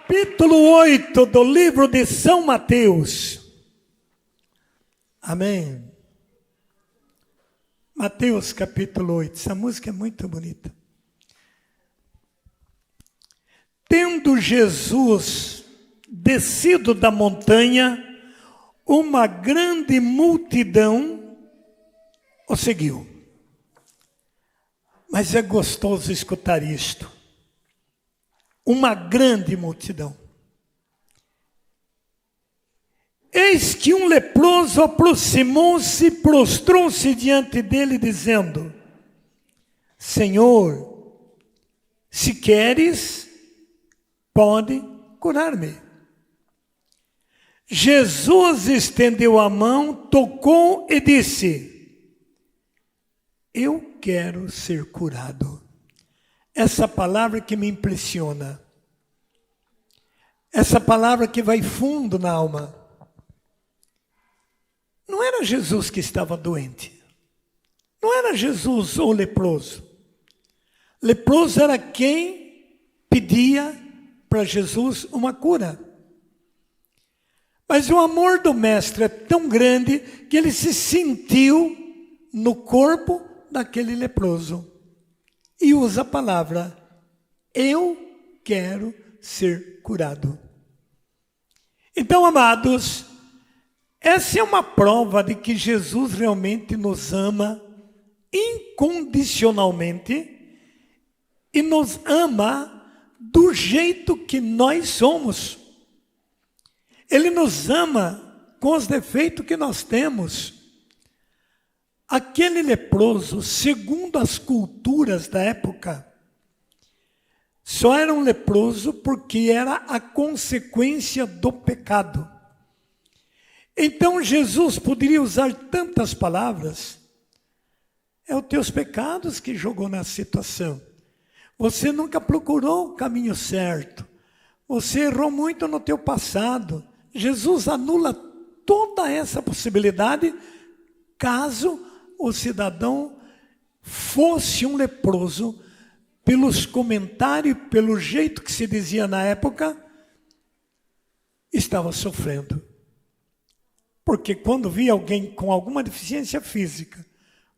Capítulo 8 do livro de São Mateus. Amém. Mateus capítulo 8. Essa música é muito bonita. Tendo Jesus descido da montanha, uma grande multidão o seguiu. Mas é gostoso escutar isto. Uma grande multidão. Eis que um leproso aproximou-se e prostrou-se diante dele, dizendo: Senhor, se queres, pode curar-me. Jesus estendeu a mão, tocou e disse: Eu quero ser curado. Essa palavra que me impressiona. Essa palavra que vai fundo na alma. Não era Jesus que estava doente. Não era Jesus o leproso. Leproso era quem pedia para Jesus uma cura. Mas o amor do mestre é tão grande que ele se sentiu no corpo daquele leproso. E usa a palavra: eu quero ser curado. Então, amados, essa é uma prova de que Jesus realmente nos ama incondicionalmente e nos ama do jeito que nós somos. Ele nos ama com os defeitos que nós temos. Aquele leproso, segundo as culturas da época, só era um leproso porque era a consequência do pecado. Então Jesus poderia usar tantas palavras. É os teus pecados que jogou na situação. Você nunca procurou o caminho certo. Você errou muito no teu passado. Jesus anula toda essa possibilidade caso o cidadão fosse um leproso, pelos comentários, pelo jeito que se dizia na época, estava sofrendo. Porque quando via alguém com alguma deficiência física,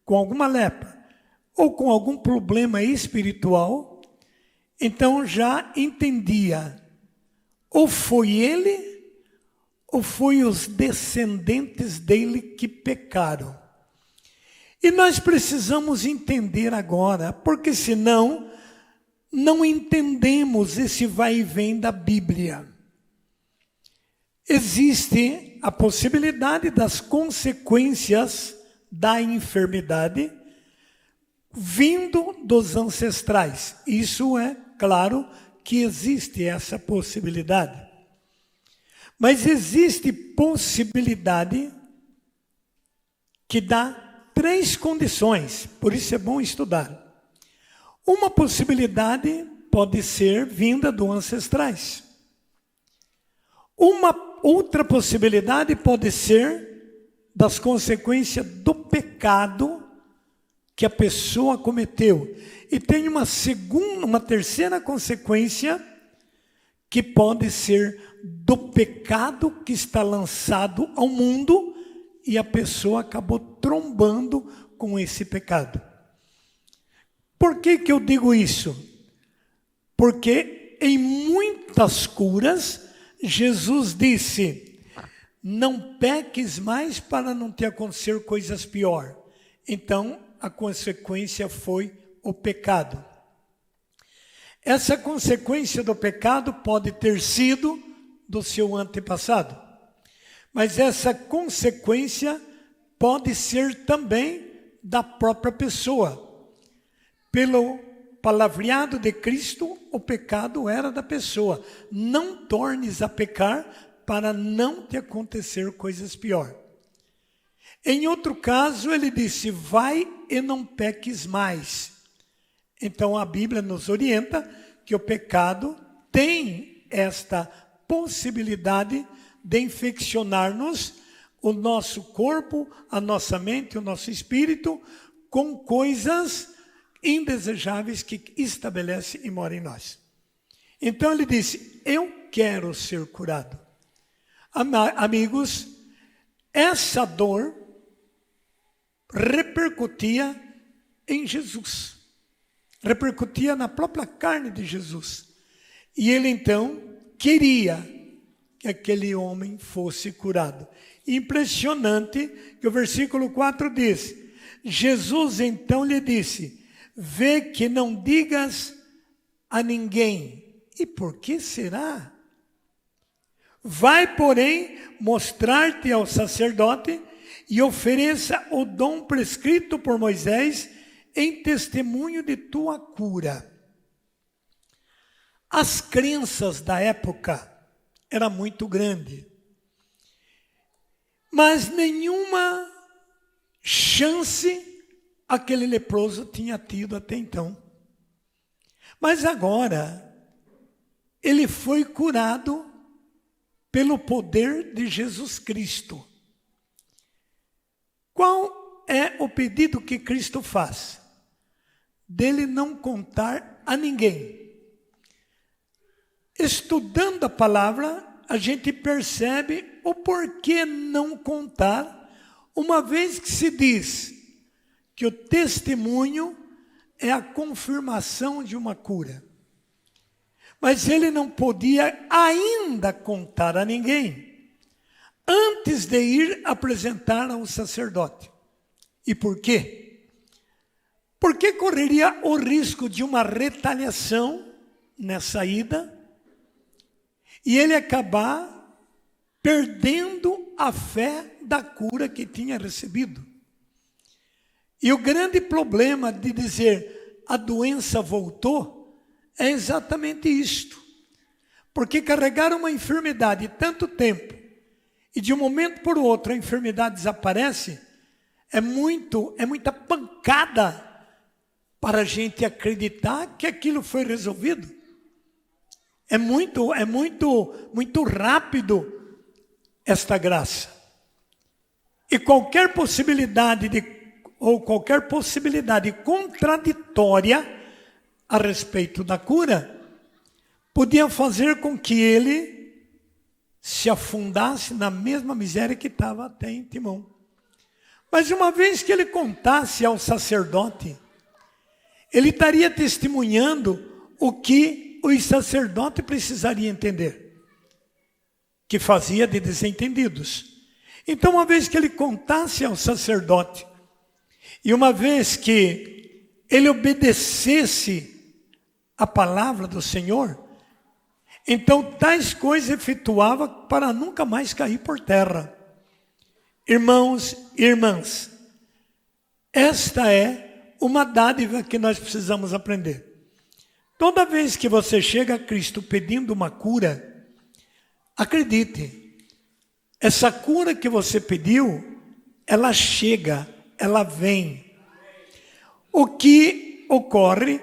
com alguma lepra, ou com algum problema espiritual, então já entendia, ou foi ele, ou foi os descendentes dele que pecaram. E nós precisamos entender agora, porque senão não entendemos esse vai e vem da Bíblia. Existe a possibilidade das consequências da enfermidade vindo dos ancestrais. Isso é claro que existe essa possibilidade. Mas existe possibilidade que dá 3 condições, por isso é bom estudar. Uma possibilidade pode ser vinda dos ancestrais. Uma outra possibilidade pode ser das consequências do pecado que a pessoa cometeu. E tem uma terceira consequência que pode ser do pecado que está lançado ao mundo e a pessoa acabou trombando com esse pecado. Por que eu digo isso? Porque em muitas curas, Jesus disse: não peques mais para não te acontecer coisas piores. Então, a consequência foi o pecado. Essa consequência do pecado pode ter sido do seu antepassado. Mas essa consequência pode ser também da própria pessoa. Pelo palavreado de Cristo, o pecado era da pessoa. Não tornes a pecar para não te acontecer coisas piores. Em outro caso, ele disse: vai e não peques mais. Então a Bíblia nos orienta que o pecado tem esta possibilidade de infeccionar-nos, o nosso corpo, a nossa mente, o nosso espírito, com coisas indesejáveis que estabelece e mora em nós. Então ele disse: eu quero ser curado. Amigos, essa dor repercutia em Jesus. Repercutia na própria carne de Jesus. E ele então queria que aquele homem fosse curado. Impressionante que o versículo 4 diz: Jesus então lhe disse: vê que não digas a ninguém. E por que será? Vai, porém, mostrar-te ao sacerdote e ofereça o dom prescrito por Moisés em testemunho de tua cura. As crenças da época eram muito grandes, mas nenhuma chance aquele leproso tinha tido até então. Mas agora, ele foi curado pelo poder de Jesus Cristo. Qual é o pedido que Cristo faz? Dele não contar a ninguém. Estudando a palavra, a gente percebe o porquê não contar, uma vez que se diz que o testemunho é a confirmação de uma cura. Mas ele não podia ainda contar a ninguém, antes de ir apresentar ao sacerdote. E por quê? Porque correria o risco de uma retaliação nessa ida, e ele acabar perdendo a fé da cura que tinha recebido. E o grande problema de dizer a doença voltou é exatamente isto. Porque carregar uma enfermidade tanto tempo e de um momento para o outro a enfermidade desaparece, é muita pancada para a gente acreditar que aquilo foi resolvido. É muito rápido esta graça. E qualquer possibilidade contraditória a respeito da cura podia fazer com que ele se afundasse na mesma miséria que estava até em Timão. Mas uma vez que ele contasse ao sacerdote, ele estaria testemunhando o que o sacerdote precisaria entender, que fazia de desentendidos. Então, uma vez que ele contasse ao sacerdote, e uma vez que ele obedecesse a palavra do Senhor, então tais coisas efetuava para nunca mais cair por terra. Irmãos e irmãs, esta é uma dádiva que nós precisamos aprender. Toda vez que você chega a Cristo pedindo uma cura, acredite, essa cura que você pediu, ela chega, ela vem. O que ocorre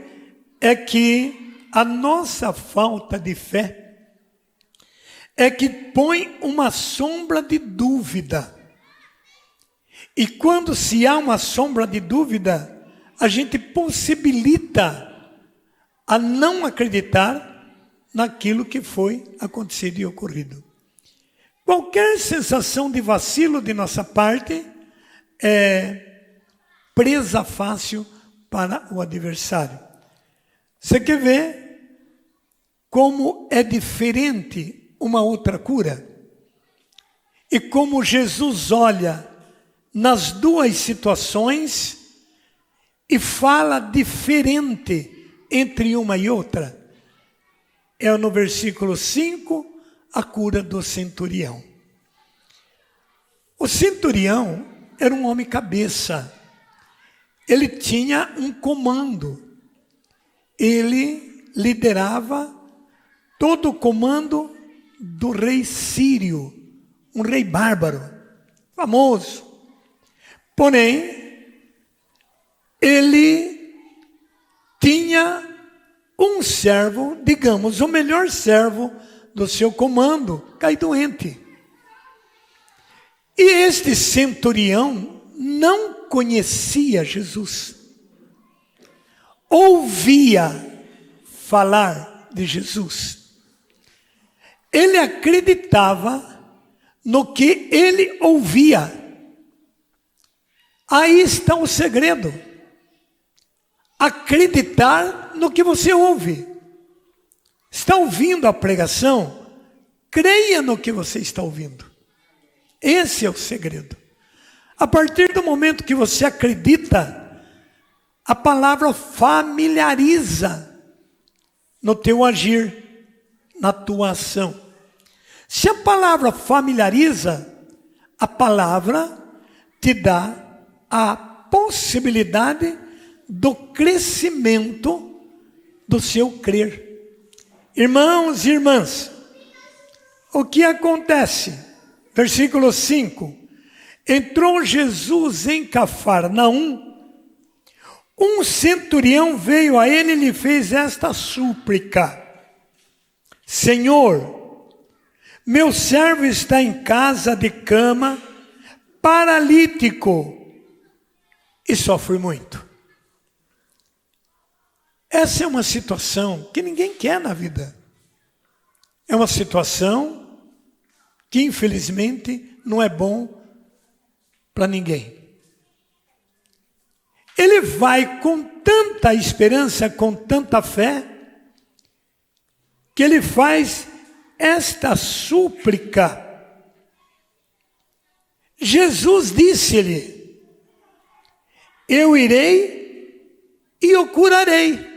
é que a nossa falta de fé é que põe uma sombra de dúvida. E quando se há uma sombra de dúvida, a gente possibilita a não acreditar naquilo que foi acontecido e ocorrido. Qualquer sensação de vacilo de nossa parte é presa fácil para o adversário. Você quer ver como é diferente uma outra cura? E como Jesus olha nas duas situações e fala diferente entre uma e outra. É no versículo 5, a cura do centurião. O centurião era um homem cabeça. Ele tinha um comando. Ele liderava todo o comando do rei sírio, um rei bárbaro, famoso. Porém, ele tinha um servo, digamos, o melhor servo do seu comando, cai doente. E este centurião não conhecia Jesus. Ouvia falar de Jesus. Ele acreditava no que ele ouvia. Aí está o segredo. Acreditar no que você ouve. Está ouvindo a pregação? Creia no que você está ouvindo. Esse é o segredo. A partir do momento que você acredita, a palavra familiariza no teu agir, na tua ação. Se a palavra familiariza, a palavra te dá a possibilidade do crescimento do seu crer. Irmãos e irmãs, o que acontece? Versículo 5. Entrou Jesus em Cafarnaum. Um centurião veio a ele e lhe fez esta súplica: Senhor, meu servo está em casa de cama, paralítico, e sofre muito. Essa é uma situação que ninguém quer na vida. É uma situação que, infelizmente, não é bom para ninguém. Ele vai com tanta esperança, com tanta fé, que ele faz esta súplica. Jesus disse-lhe: eu irei e o curarei.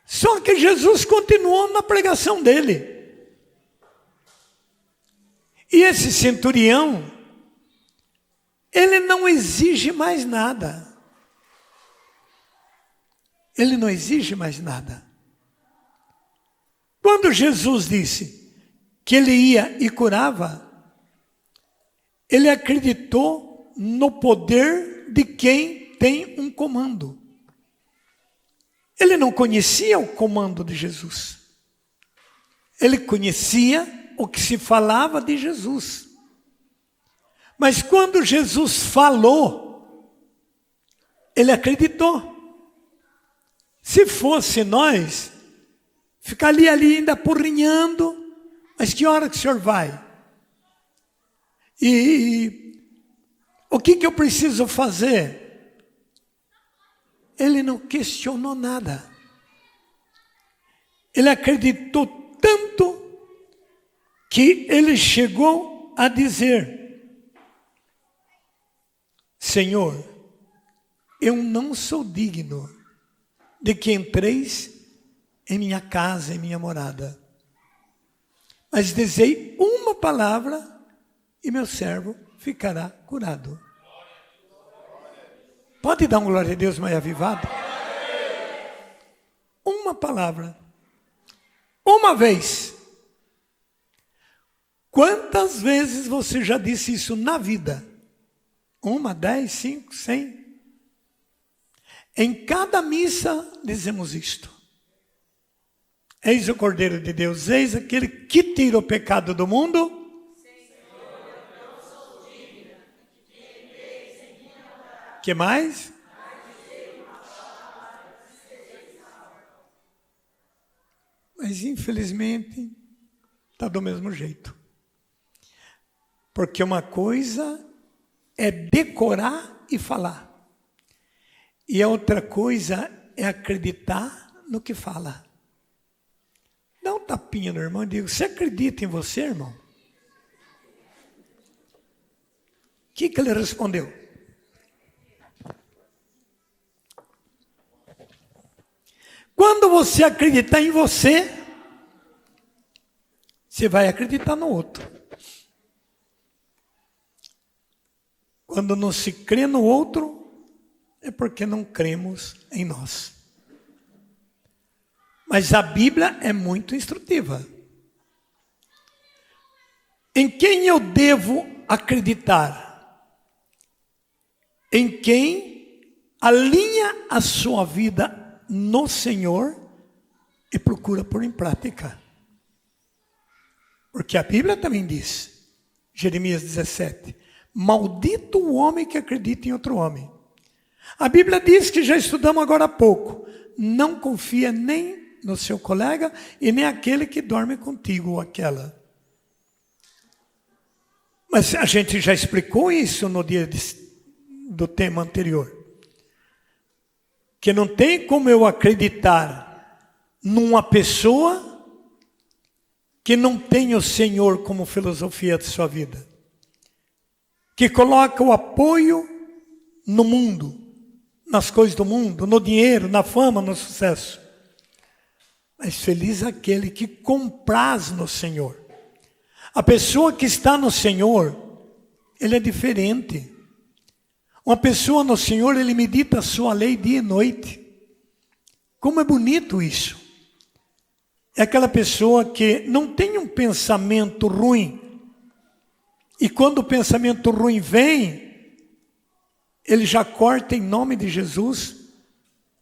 Só que Jesus continuou na pregação dele. E esse centurião, ele não exige mais nada. Ele não exige mais nada. Quando Jesus disse que ele ia e curava, ele acreditou no poder de quem tem um comando. Ele não conhecia o comando de Jesus. Ele conhecia o que se falava de Jesus. Mas quando Jesus falou, ele acreditou. Se fosse nós, ficaria ali ainda porrinhando, mas que hora que o senhor vai? E o que eu preciso fazer? Ele não questionou nada. Ele acreditou tanto que ele chegou a dizer: Senhor, eu não sou digno de que entreis em minha casa, em minha morada. Mas dizei uma palavra e meu servo ficará curado. Pode dar um glória a Deus mais avivado? Uma palavra. Uma vez. Quantas vezes você já disse isso na vida? 1, 10, 5, 100? Em cada missa dizemos isto. Eis o Cordeiro de Deus, eis aquele que tira o pecado do mundo. Que mais? Mas infelizmente está do mesmo jeito. Porque uma coisa é decorar e falar. E a outra coisa é acreditar no que fala. Dá um tapinha no irmão e diga: você acredita em você, irmão? O que ele respondeu? Quando você acreditar em você, você vai acreditar no outro. Quando não se crê no outro, é porque não cremos em nós. Mas a Bíblia é muito instrutiva. Em quem eu devo acreditar? Em quem alinha a sua vida no Senhor e procura pôr em prática. Porque a Bíblia também diz, Jeremias 17, maldito o homem que acredita em outro homem. A Bíblia diz, que já estudamos agora há pouco, não confia nem no seu colega e nem aquele que dorme contigo ou aquela. Mas a gente já explicou isso no dia do tema anterior. Que não tem como eu acreditar numa pessoa que não tem o Senhor como filosofia de sua vida. Que coloca o apoio no mundo, nas coisas do mundo, no dinheiro, na fama, no sucesso. Mas feliz aquele que compraz no Senhor. A pessoa que está no Senhor, ele é diferente. Uma pessoa no Senhor, ele medita a sua lei dia e noite. Como é bonito isso. É aquela pessoa que não tem um pensamento ruim. E quando o pensamento ruim vem, ele já corta em nome de Jesus.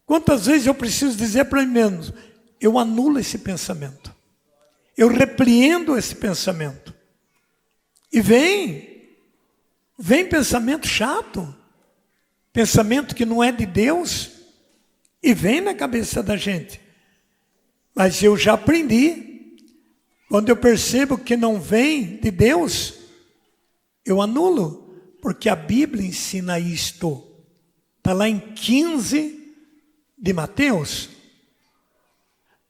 Quantas vezes eu preciso dizer para mim mesmo, eu anulo esse pensamento. Eu repreendo esse pensamento. E vem pensamento chato. Pensamento que não é de Deus. E vem na cabeça da gente. Mas eu já aprendi. Quando eu percebo que não vem de Deus, eu anulo. Porque a Bíblia ensina isto. Está lá em 15 de Mateus.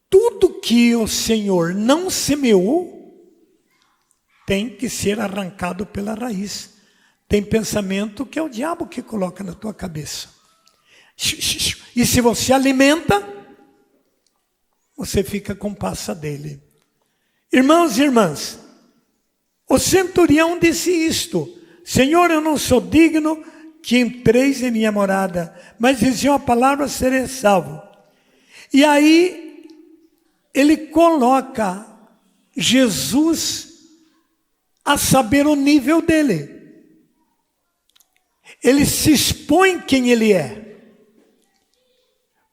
Tudo que o Senhor não semeou, tem que ser arrancado pela raiz. Tem pensamento que é o diabo que coloca na tua cabeça. E se você alimenta, você fica com passa dele. Irmãos e irmãs, o centurião disse isto: Senhor, eu não sou digno que entreis em minha morada, mas dizia uma palavra, serei salvo. E aí, ele coloca Jesus a saber o nível dele. Ele se expõe quem ele é.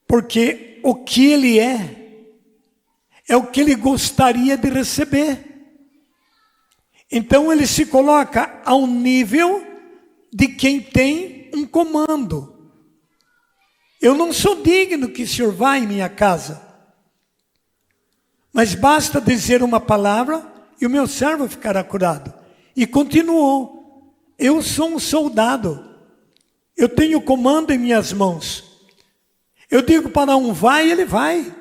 Porque o que ele é o que ele gostaria de receber. Então ele se coloca ao nível de quem tem um comando. Eu não sou digno que o Senhor vá em minha casa. Mas basta dizer uma palavra e o meu servo ficará curado. E continuou. Eu sou um soldado. Eu tenho comando em minhas mãos. Eu digo para um vai, ele vai.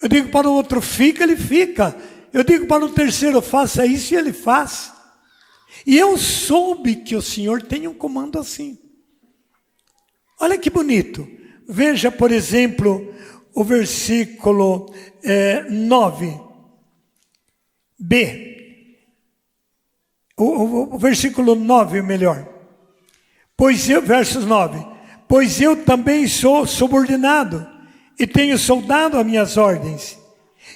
Eu digo para o outro fica, ele fica. Eu digo para o terceiro faça isso e ele faz. E eu soube que o Senhor tem um comando assim. Olha que bonito. Veja, por exemplo, o versículo 9b. O versículo 9, melhor. Versos 9. Pois eu também sou subordinado e tenho soldado as minhas ordens.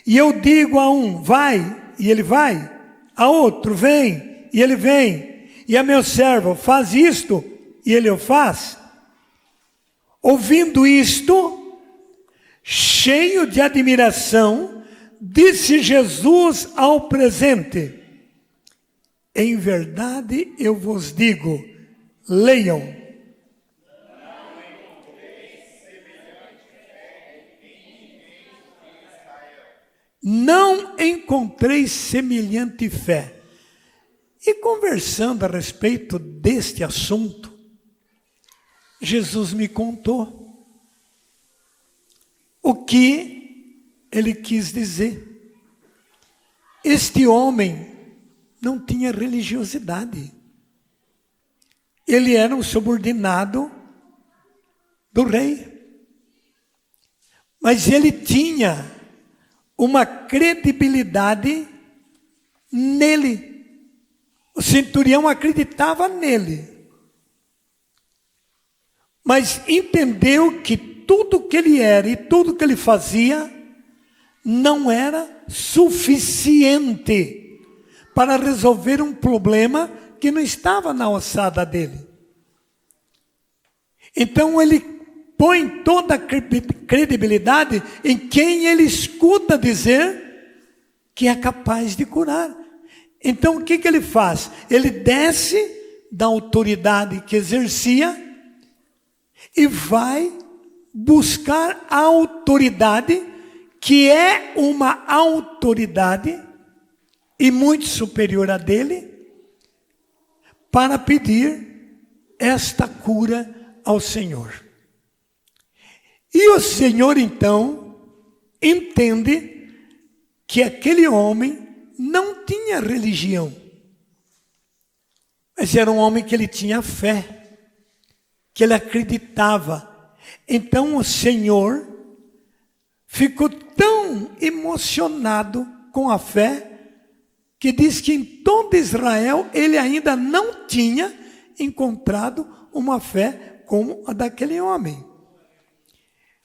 E eu digo a um, vai, e ele vai. A outro, vem, e ele vem. E a meu servo, faz isto, e ele o faz. Ouvindo isto, cheio de admiração, disse Jesus ao presente: em verdade eu vos digo, leiam. Não encontrei semelhante fé. E conversando a respeito deste assunto, Jesus me contou o que ele quis dizer. Este homem não tinha religiosidade. Ele era um subordinado do rei. Mas ele tinha uma credibilidade nele. O centurião acreditava nele. Mas entendeu que tudo que ele era e tudo que ele fazia não era suficiente para resolver um problema que não estava na alçada dele. Então ele põe toda a credibilidade em quem ele escuta dizer que é capaz de curar. Então o que ele faz? Ele desce da autoridade que exercia e vai buscar a autoridade que é uma autoridade e muito superior a dele, para pedir esta cura ao Senhor. E o Senhor então entende que aquele homem não tinha religião, mas era um homem que ele tinha fé, que ele acreditava. Então o Senhor ficou tão emocionado com a fé, que diz que em todo Israel ele ainda não tinha encontrado uma fé como a daquele homem.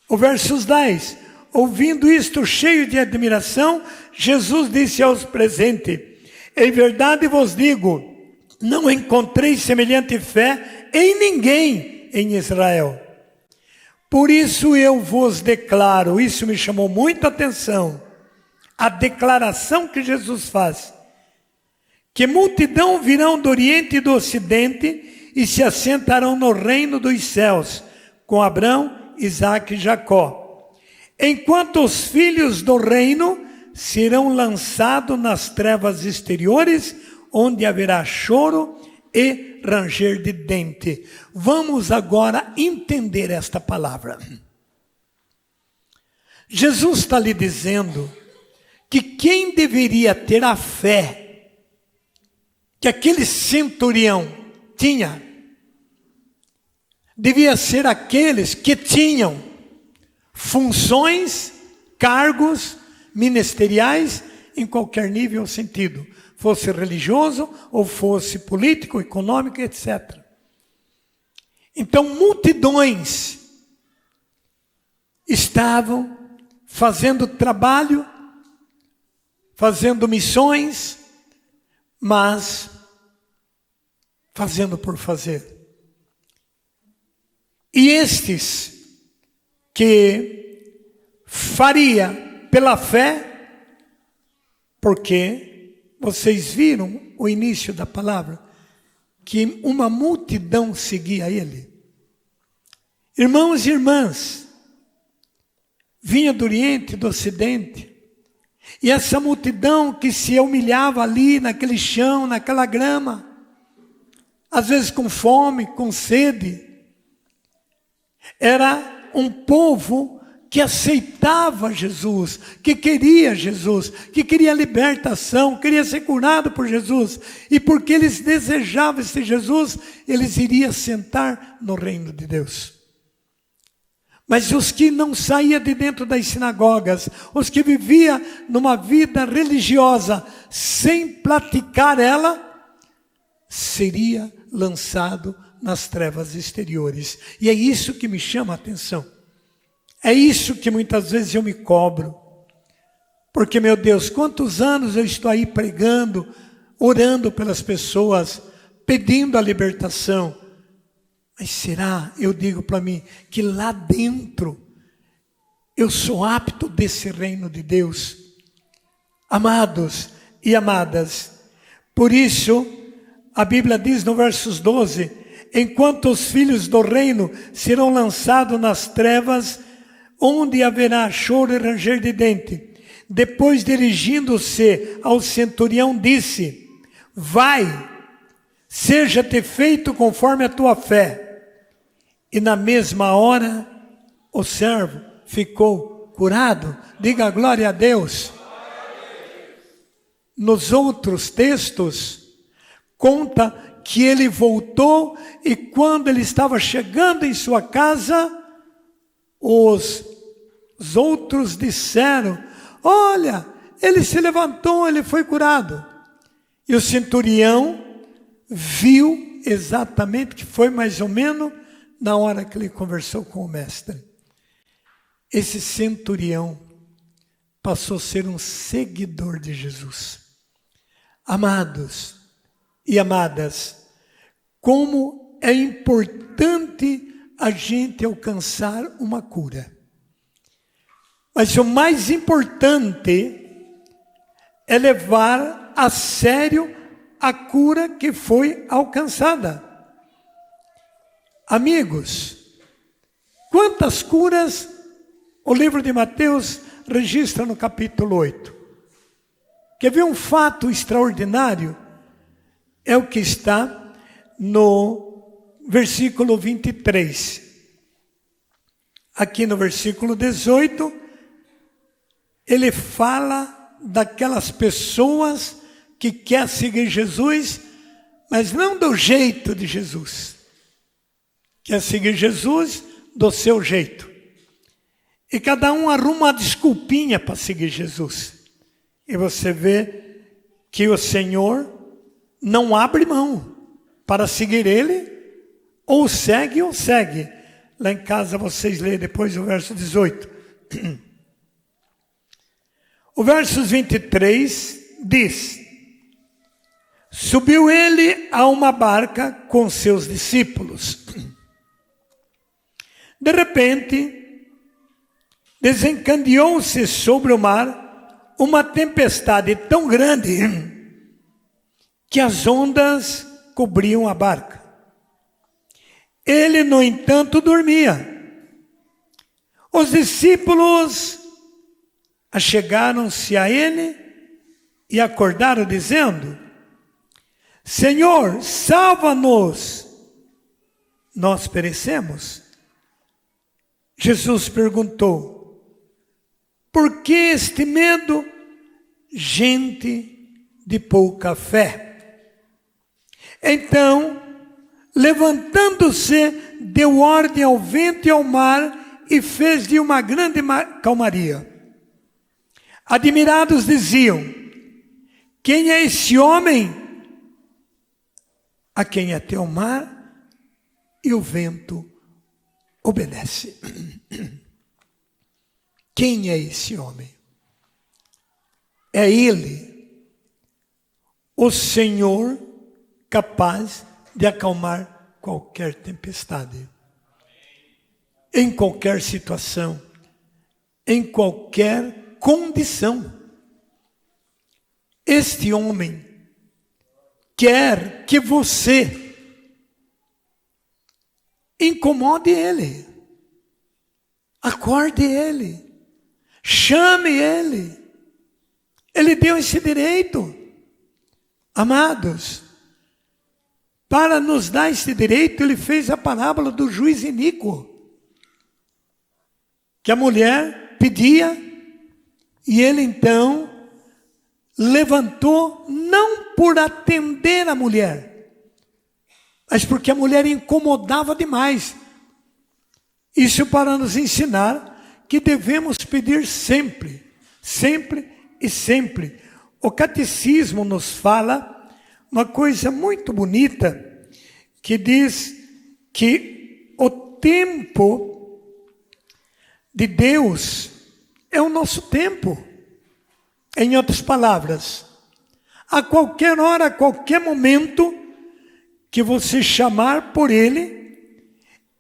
O versos 10, ouvindo isto cheio de admiração, Jesus disse aos presentes: em verdade vos digo, não encontrei semelhante fé em ninguém em Israel. Por isso eu vos declaro, isso me chamou muita atenção, a declaração que Jesus faz, que multidão virão do Oriente e do Ocidente e se assentarão no reino dos céus, com Abraão, Isaque e Jacó. Enquanto os filhos do reino serão lançados nas trevas exteriores, onde haverá choro e ranger de dente. Vamos agora entender esta palavra. Jesus está lhe dizendo que quem deveria ter a fé que aquele centurião tinha, devia ser aqueles que tinham funções, cargos ministeriais em qualquer nível ou sentido, fosse religioso ou fosse político, econômico, etc. Então multidões estavam fazendo trabalho, fazendo missões, mas fazendo por fazer. E estes que faria pela fé, porque vocês viram o início da palavra, que uma multidão seguia ele. Irmãos e irmãs, vinha do Oriente e do Ocidente, e essa multidão que se humilhava ali, naquele chão, naquela grama, às vezes com fome, com sede, era um povo que aceitava Jesus, que queria Jesus, que queria libertação, queria ser curado por Jesus. E porque eles desejavam esse Jesus, eles iriam sentar no reino de Deus. Mas os que não saíam de dentro das sinagogas, os que viviam numa vida religiosa sem praticar ela, seria lançado nas trevas exteriores. E é isso que me chama a atenção. É isso que muitas vezes eu me cobro. Porque, meu Deus, quantos anos eu estou aí pregando, orando pelas pessoas, pedindo a libertação. Mas será, eu digo para mim, que lá dentro eu sou apto desse reino de Deus? Amados e amadas, por isso a Bíblia diz no versos 12, enquanto os filhos do reino serão lançados nas trevas, onde haverá choro e ranger de dente. Depois, dirigindo-se ao centurião, disse: vai, seja-te feito conforme a tua fé. E na mesma hora, o servo ficou curado. Diga glória a Deus. Nos outros textos, conta que ele voltou e quando ele estava chegando em sua casa, os outros disseram: olha, ele se levantou, ele foi curado. E o centurião viu exatamente que foi mais ou menos na hora que ele conversou com o mestre. Esse centurião passou a ser um seguidor de Jesus. Amados e amadas, como é importante a gente alcançar uma cura. Mas o mais importante é levar a sério a cura que foi alcançada. Amigos, quantas curas o livro de Mateus registra no capítulo 8. Quer ver um fato extraordinário? É o que está no versículo 23. Aqui no versículo 18, ele fala daquelas pessoas que querem seguir Jesus, mas não do jeito de Jesus. Quer seguir Jesus do seu jeito. E cada um arruma uma desculpinha para seguir Jesus. E você vê que o Senhor não abre mão para seguir Ele, ou segue. Lá em casa vocês leem depois o verso 18. O verso 23 diz: subiu ele a uma barca com seus discípulos. De repente, desencadeou-se sobre o mar uma tempestade tão grande que as ondas cobriam a barca. Ele, no entanto, dormia. Os discípulos achegaram-se a ele e acordaram dizendo: Senhor, salva-nos, nós perecemos. Jesus perguntou: por que este medo, gente de pouca fé? Então, levantando-se, deu ordem ao vento e ao mar e fez de uma grande calmaria. Admirados diziam: quem é esse homem a quem até o mar e o vento obedece? Quem é esse homem? É Ele, o Senhor, capaz de acalmar qualquer tempestade, em qualquer situação, em qualquer condição. Este homem quer que você incomode ele, acorde ele, chame ele. Ele deu esse direito, amados. Para nos dar esse direito, ele fez a parábola do juiz iníquo, que a mulher pedia e ele então levantou, não por atender a mulher, mas porque a mulher incomodava demais. Isso para nos ensinar que devemos pedir sempre, sempre e sempre. O catecismo nos fala uma coisa muito bonita, que diz que o tempo de Deus é o nosso tempo. Em outras palavras, a qualquer hora, a qualquer momento que você chamar por Ele,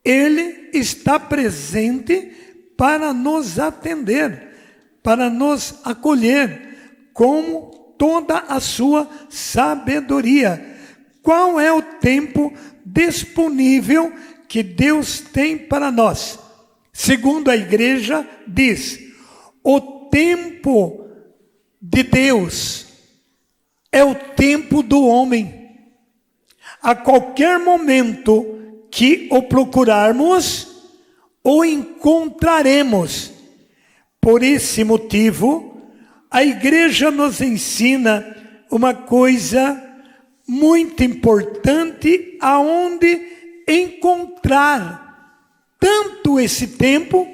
Ele está presente para nos atender, para nos acolher, com toda a sua sabedoria. Qual é o tempo disponível que Deus tem para nós? Segundo a igreja diz, o tempo de Deus é o tempo do homem. A qualquer momento que o procurarmos, o encontraremos. Por esse motivo, a igreja nos ensina uma coisa muito importante, aonde encontrar tanto esse tempo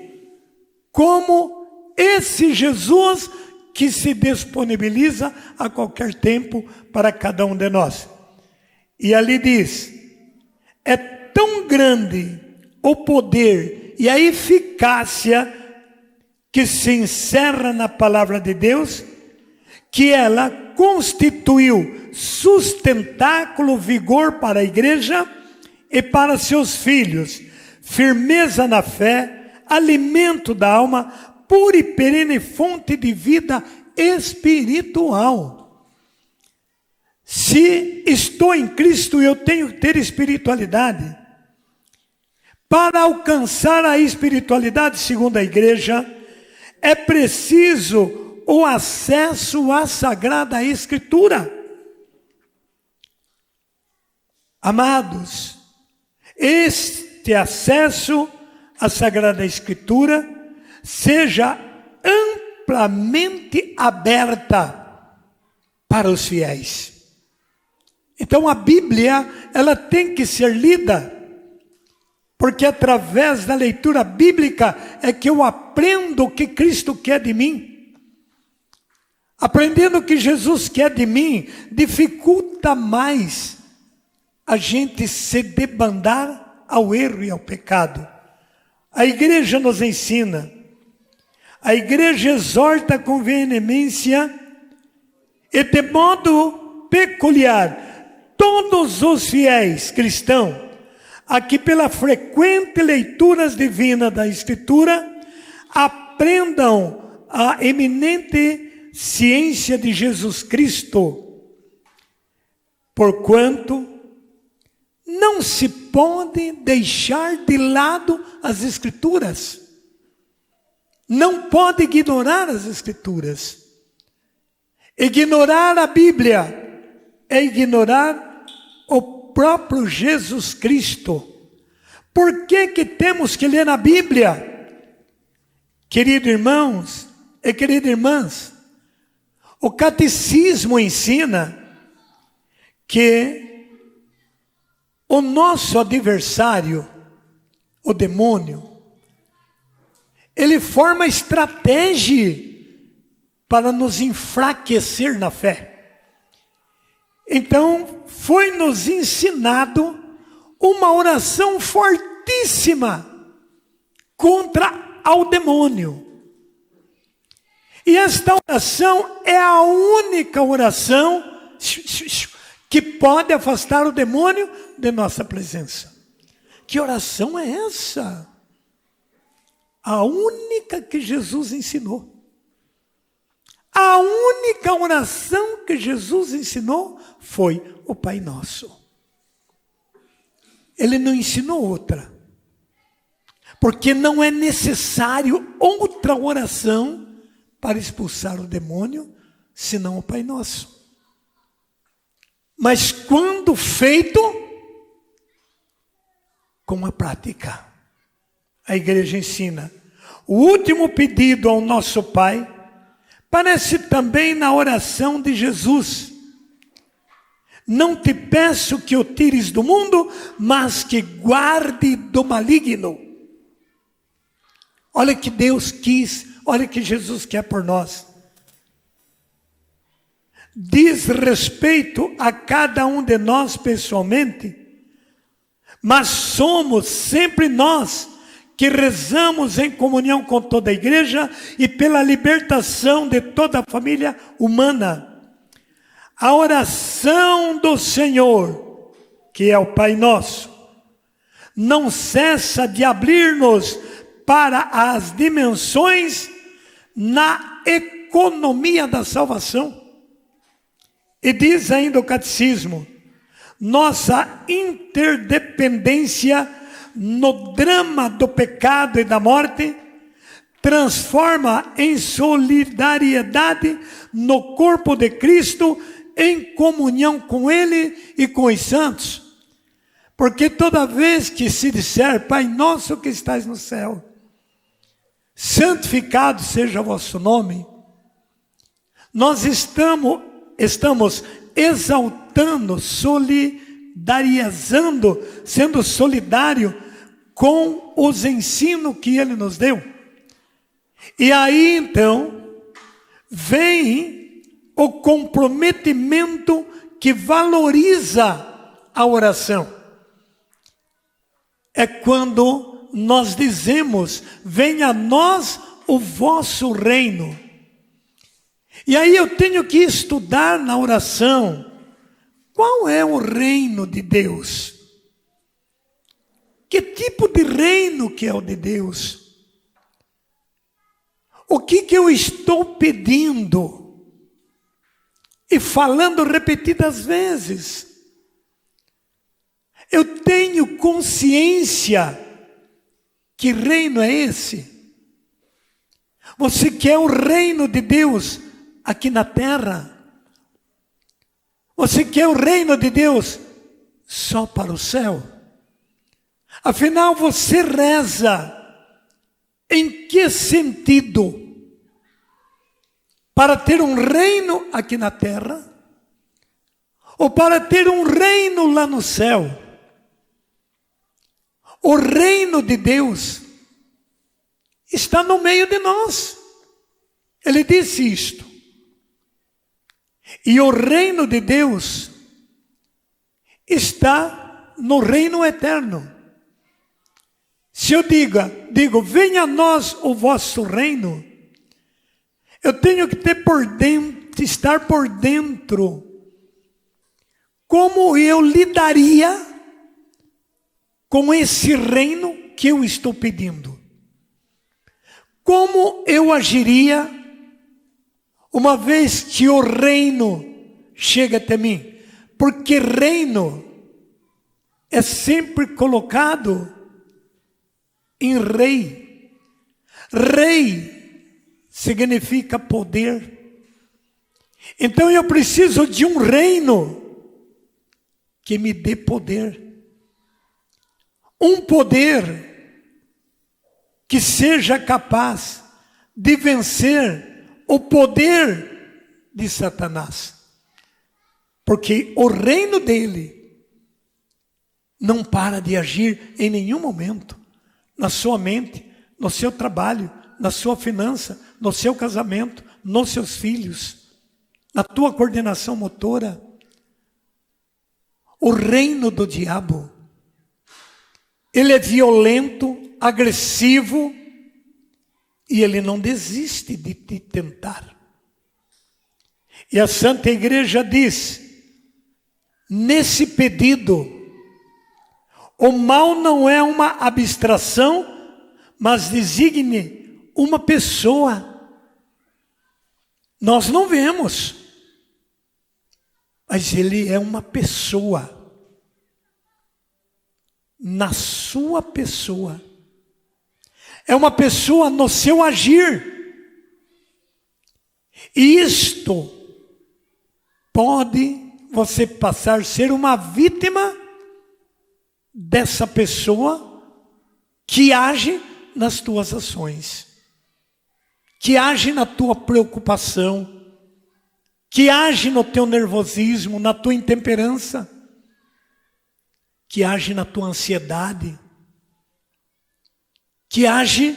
como esse Jesus que se disponibiliza a qualquer tempo para cada um de nós. E ali diz, é tão grande o poder e a eficácia que se encerra na palavra de Deus, que ela constituiu sustentáculo, vigor para a igreja e para seus filhos, firmeza na fé, alimento da alma, pura e perene fonte de vida espiritual. Se estou em Cristo, eu tenho que ter espiritualidade. Para alcançar a espiritualidade, segundo a igreja, é preciso o acesso à Sagrada Escritura. Amados, este acesso à Sagrada Escritura seja amplamente aberta para os fiéis. Então a Bíblia, ela tem que ser lida, porque através da leitura bíblica é que eu aprendo o que Cristo quer de mim. Aprendendo o que Jesus quer de mim, dificulta mais a gente se debandar ao erro e ao pecado. A igreja nos ensina, a igreja exorta com veemência e de modo peculiar todos os fiéis cristãos a que pela frequente leitura divina da Escritura aprendam a eminente ciência de Jesus Cristo, porquanto não se pode deixar de lado as Escrituras. Não pode ignorar as Escrituras. Ignorar a Bíblia é ignorar o próprio Jesus Cristo. Por que temos que ler a Bíblia? Queridos irmãos e queridas irmãs, o catecismo ensina que o nosso adversário, o demônio, ele forma estratégia para nos enfraquecer na fé. Então, foi nos ensinado uma oração fortíssima contra o demônio. E esta oração é a única oração que pode afastar o demônio de nossa presença. Que oração é essa? A única que Jesus ensinou. A única oração que Jesus ensinou foi o Pai Nosso. Ele não ensinou outra. Porque não é necessário outra oração para expulsar o demônio, senão o Pai Nosso. Mas quando feito com a prática, a igreja ensina. O último pedido ao nosso Pai parece também na oração de Jesus. Não te peço que o tires do mundo, mas que guarde do maligno. Olha que Deus quis, olha que Jesus quer por nós. Diz respeito a cada um de nós pessoalmente, mas somos sempre nós que rezamos em comunhão com toda a igreja e pela libertação de toda a família humana. A oração do Senhor, que é o Pai Nosso, não cessa de abrir-nos para as dimensões na economia da salvação. E diz ainda o catecismo, nossa interdependência no drama do pecado e da morte transforma em solidariedade no corpo de Cristo, em comunhão com Ele e com os santos. Porque toda vez que se disser, Pai nosso que estás no céu, santificado seja o vosso nome, nós estamos exaltando, solidarizando, sendo solidário com os ensinos que Ele nos deu. E aí então vem o comprometimento que valoriza a oração. É quando nós dizemos, venha a nós o vosso reino. E aí eu tenho que estudar na oração, qual é o reino de Deus? Que tipo de reino que é o de Deus? O que eu estou pedindo? E falando repetidas vezes. Eu tenho consciência que reino é esse? Você quer o reino de Deus aqui na terra? Você quer o reino de Deus só para o céu? Afinal, você reza em que sentido? Para ter um reino aqui na terra? Ou para ter um reino lá no céu? O reino de Deus está no meio de nós. Ele disse isto. E o reino de Deus está no reino eterno. Se eu digo, venha a nós o vosso reino, eu tenho que estar por dentro. Como eu lidaria com esse reino que eu estou pedindo? Como eu agiria uma vez que o reino chega até mim? Porque reino é sempre colocado em rei. Rei significa poder. Então eu preciso de um reino que me dê poder. Um poder que seja capaz de vencer o poder de Satanás. Porque o reino dele não para de agir em nenhum momento. Na sua mente, no seu trabalho, na sua finança, no seu casamento, nos seus filhos, na tua coordenação motora. O reino do diabo, ele é violento, agressivo, e ele não desiste de te tentar. E a Santa Igreja diz, nesse pedido, o mal não é uma abstração, mas designe uma pessoa. Nós não vemos, mas ele é uma pessoa. Na sua pessoa. É uma pessoa no seu agir. E isto pode você passar a ser uma vítima dessa pessoa que age nas tuas ações, que age na tua preocupação, que age no teu nervosismo, na tua intemperança, que age na tua ansiedade, que age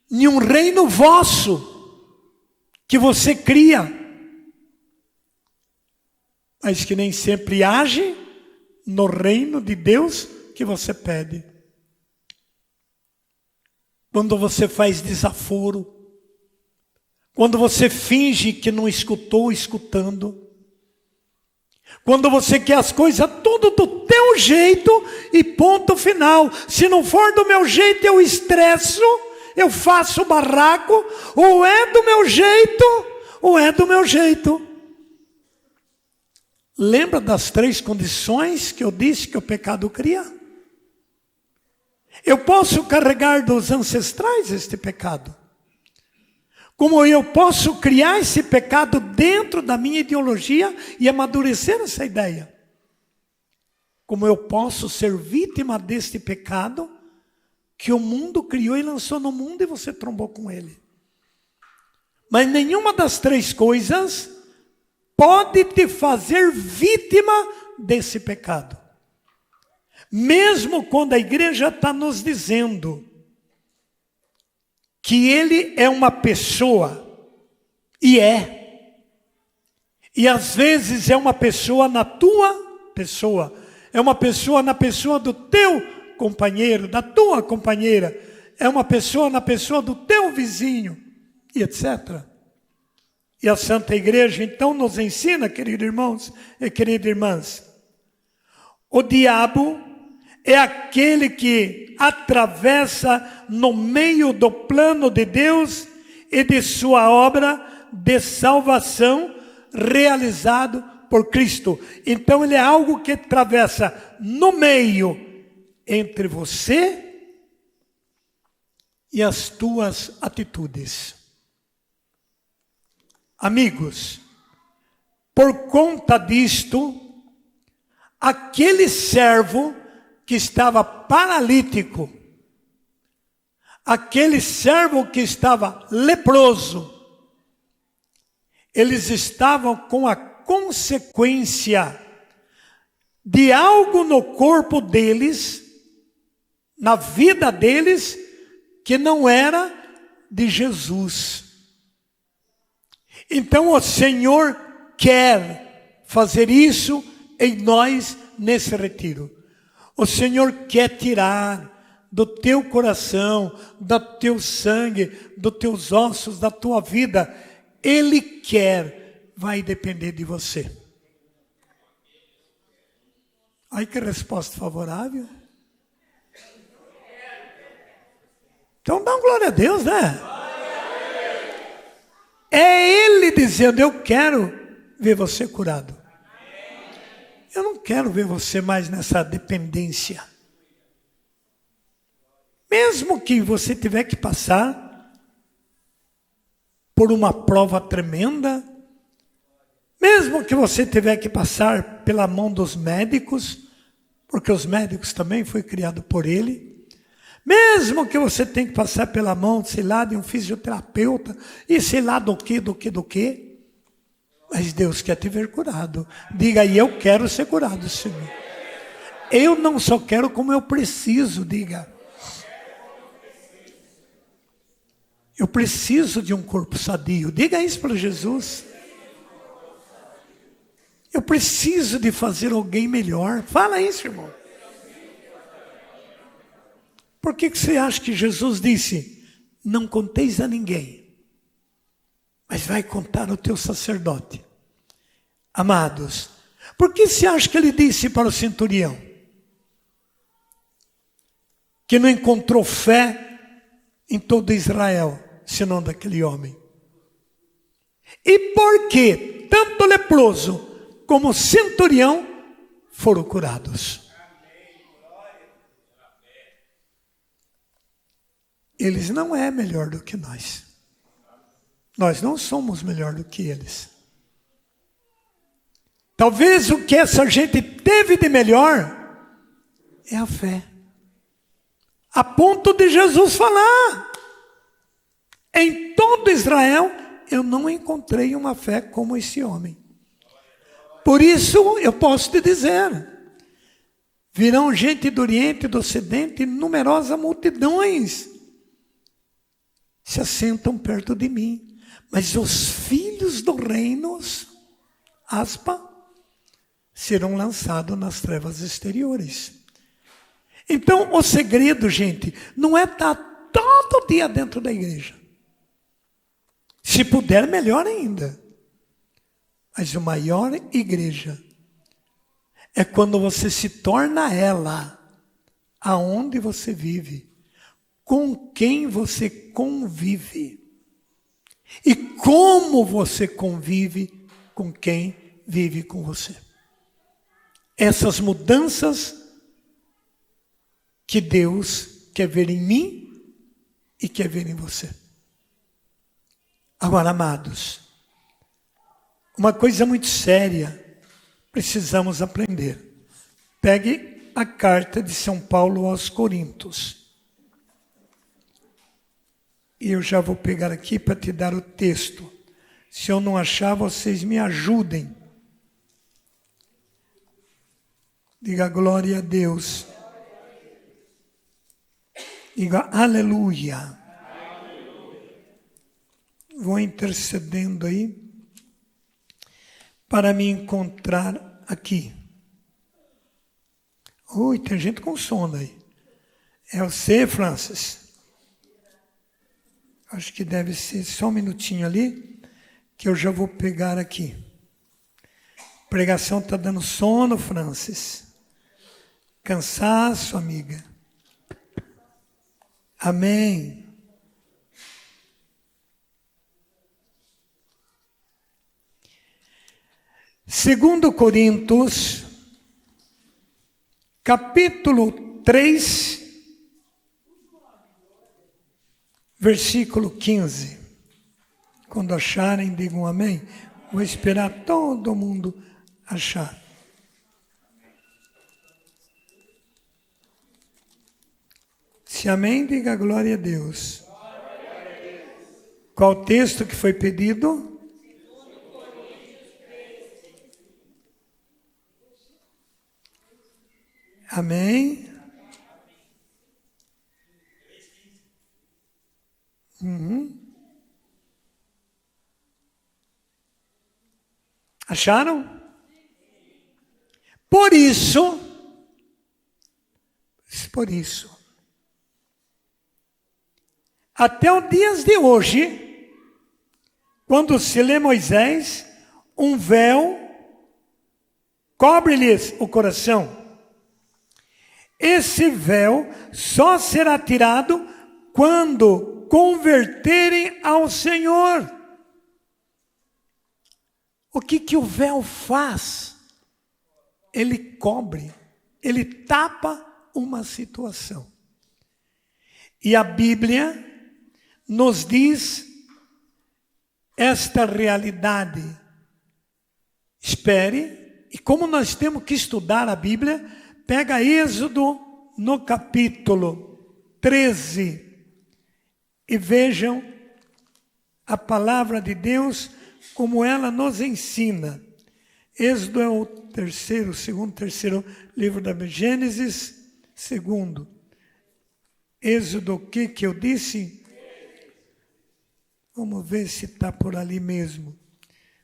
em um reino vosso, que você cria, mas que nem sempre age no reino de Deus que você pede. Quando você faz desaforo, quando você finge que não escutou, escutando, quando você quer as coisas tudo do teu jeito e ponto final. Se não for do meu jeito, eu estresso, eu faço barraco, ou é do meu jeito, ou é do meu jeito. Lembra das 3 condições que eu disse que o pecado cria? Eu posso carregar dos ancestrais este pecado. Como eu posso criar esse pecado dentro da minha ideologia e amadurecer essa ideia? Como eu posso ser vítima deste pecado que o mundo criou e lançou no mundo e você trombou com ele? Mas nenhuma das 3 coisas pode te fazer vítima desse pecado. Mesmo quando a igreja está nos dizendo que ele é uma pessoa, e às vezes é uma pessoa na tua pessoa, é uma pessoa na pessoa do teu companheiro, da tua companheira, é uma pessoa na pessoa do teu vizinho, e etc. E a Santa Igreja então nos ensina, queridos irmãos e queridas irmãs, o diabo é aquele que atravessa no meio do plano de Deus e de sua obra de salvação realizado por Cristo. Então ele é algo que atravessa no meio entre você e as tuas atitudes. Amigos, por conta disto, aquele servo que estava paralítico, aquele servo que estava leproso, eles estavam com a consequência de algo no corpo deles, na vida deles, que não era de Jesus. Então o Senhor quer fazer isso em nós nesse retiro. O Senhor quer tirar do teu coração, do teu sangue, dos teus ossos, da tua vida. Ele quer, vai depender de você. Ai, que resposta favorável. Então dá uma glória a Deus, né? É Ele dizendo, eu quero ver você curado. Eu não quero ver você mais nessa dependência. Mesmo que você tiver que passar por uma prova tremenda, mesmo que você tiver que passar pela mão dos médicos, porque os médicos também foi criado por Ele, mesmo que você tenha que passar pela mão, sei lá, de um fisioterapeuta, e sei lá do que, mas Deus quer te ver curado. Diga aí, eu quero ser curado, Senhor. Eu não só quero como eu preciso, diga. Eu preciso de um corpo sadio. Diga isso para Jesus. Eu preciso de fazer alguém melhor. Fala isso, irmão. Por que você acha que Jesus disse, não conteis a ninguém, mas vai contar ao teu sacerdote? Amados, por que você acha que ele disse para o centurião que não encontrou fé em todo Israel, senão daquele homem? E por que tanto leproso como o centurião foram curados? Eles não é melhor do que nós. Nós não somos melhor do que eles. Talvez o que essa gente teve de melhor é a fé. A ponto de Jesus falar, em todo Israel eu não encontrei uma fé como esse homem. Por isso eu posso te dizer, virão gente do Oriente e do Ocidente, numerosas multidões se assentam perto de mim, mas os filhos do reino, serão lançados nas trevas exteriores. Então o segredo, gente, não é estar todo dia dentro da igreja. Se puder, melhor ainda. Mas a maior igreja é quando você se torna ela, aonde você vive, com quem você convive e como você convive com quem vive com você. Essas mudanças que Deus quer ver em mim e quer ver em você. Agora, amados, uma coisa muito séria precisamos aprender. Pegue a carta de São Paulo aos Coríntios. E eu já vou pegar aqui para te dar o texto. Se eu não achar, vocês me ajudem. Diga glória a Deus. Diga aleluia. Vou intercedendo aí para me encontrar aqui. Ui, tem gente com sono aí. É você, Francis? Acho que deve ser só um minutinho ali, que eu já vou pegar aqui. A pregação está dando sono, Francis. Cansaço, amiga. Amém. Segundo Coríntios, capítulo 3, versículo 15. Quando acharem, digam amém. Vou esperar todo mundo achar. Se amém, diga glória a Deus. Qual texto que foi pedido? Amém. Acharam? Por isso, até os dias de hoje, quando se lê Moisés, um véu cobre-lhes o coração. Esse véu só será tirado quando converterem ao Senhor. O que o véu faz? Ele cobre, ele tapa uma situação. E a Bíblia nos diz esta realidade. Espere, e como nós temos que estudar a Bíblia, pega Êxodo no capítulo 13 e vejam a palavra de Deus como ela nos ensina. Êxodo é o terceiro livro da Gênesis, segundo. Êxodo, o que eu disse? Vamos ver se está por ali mesmo.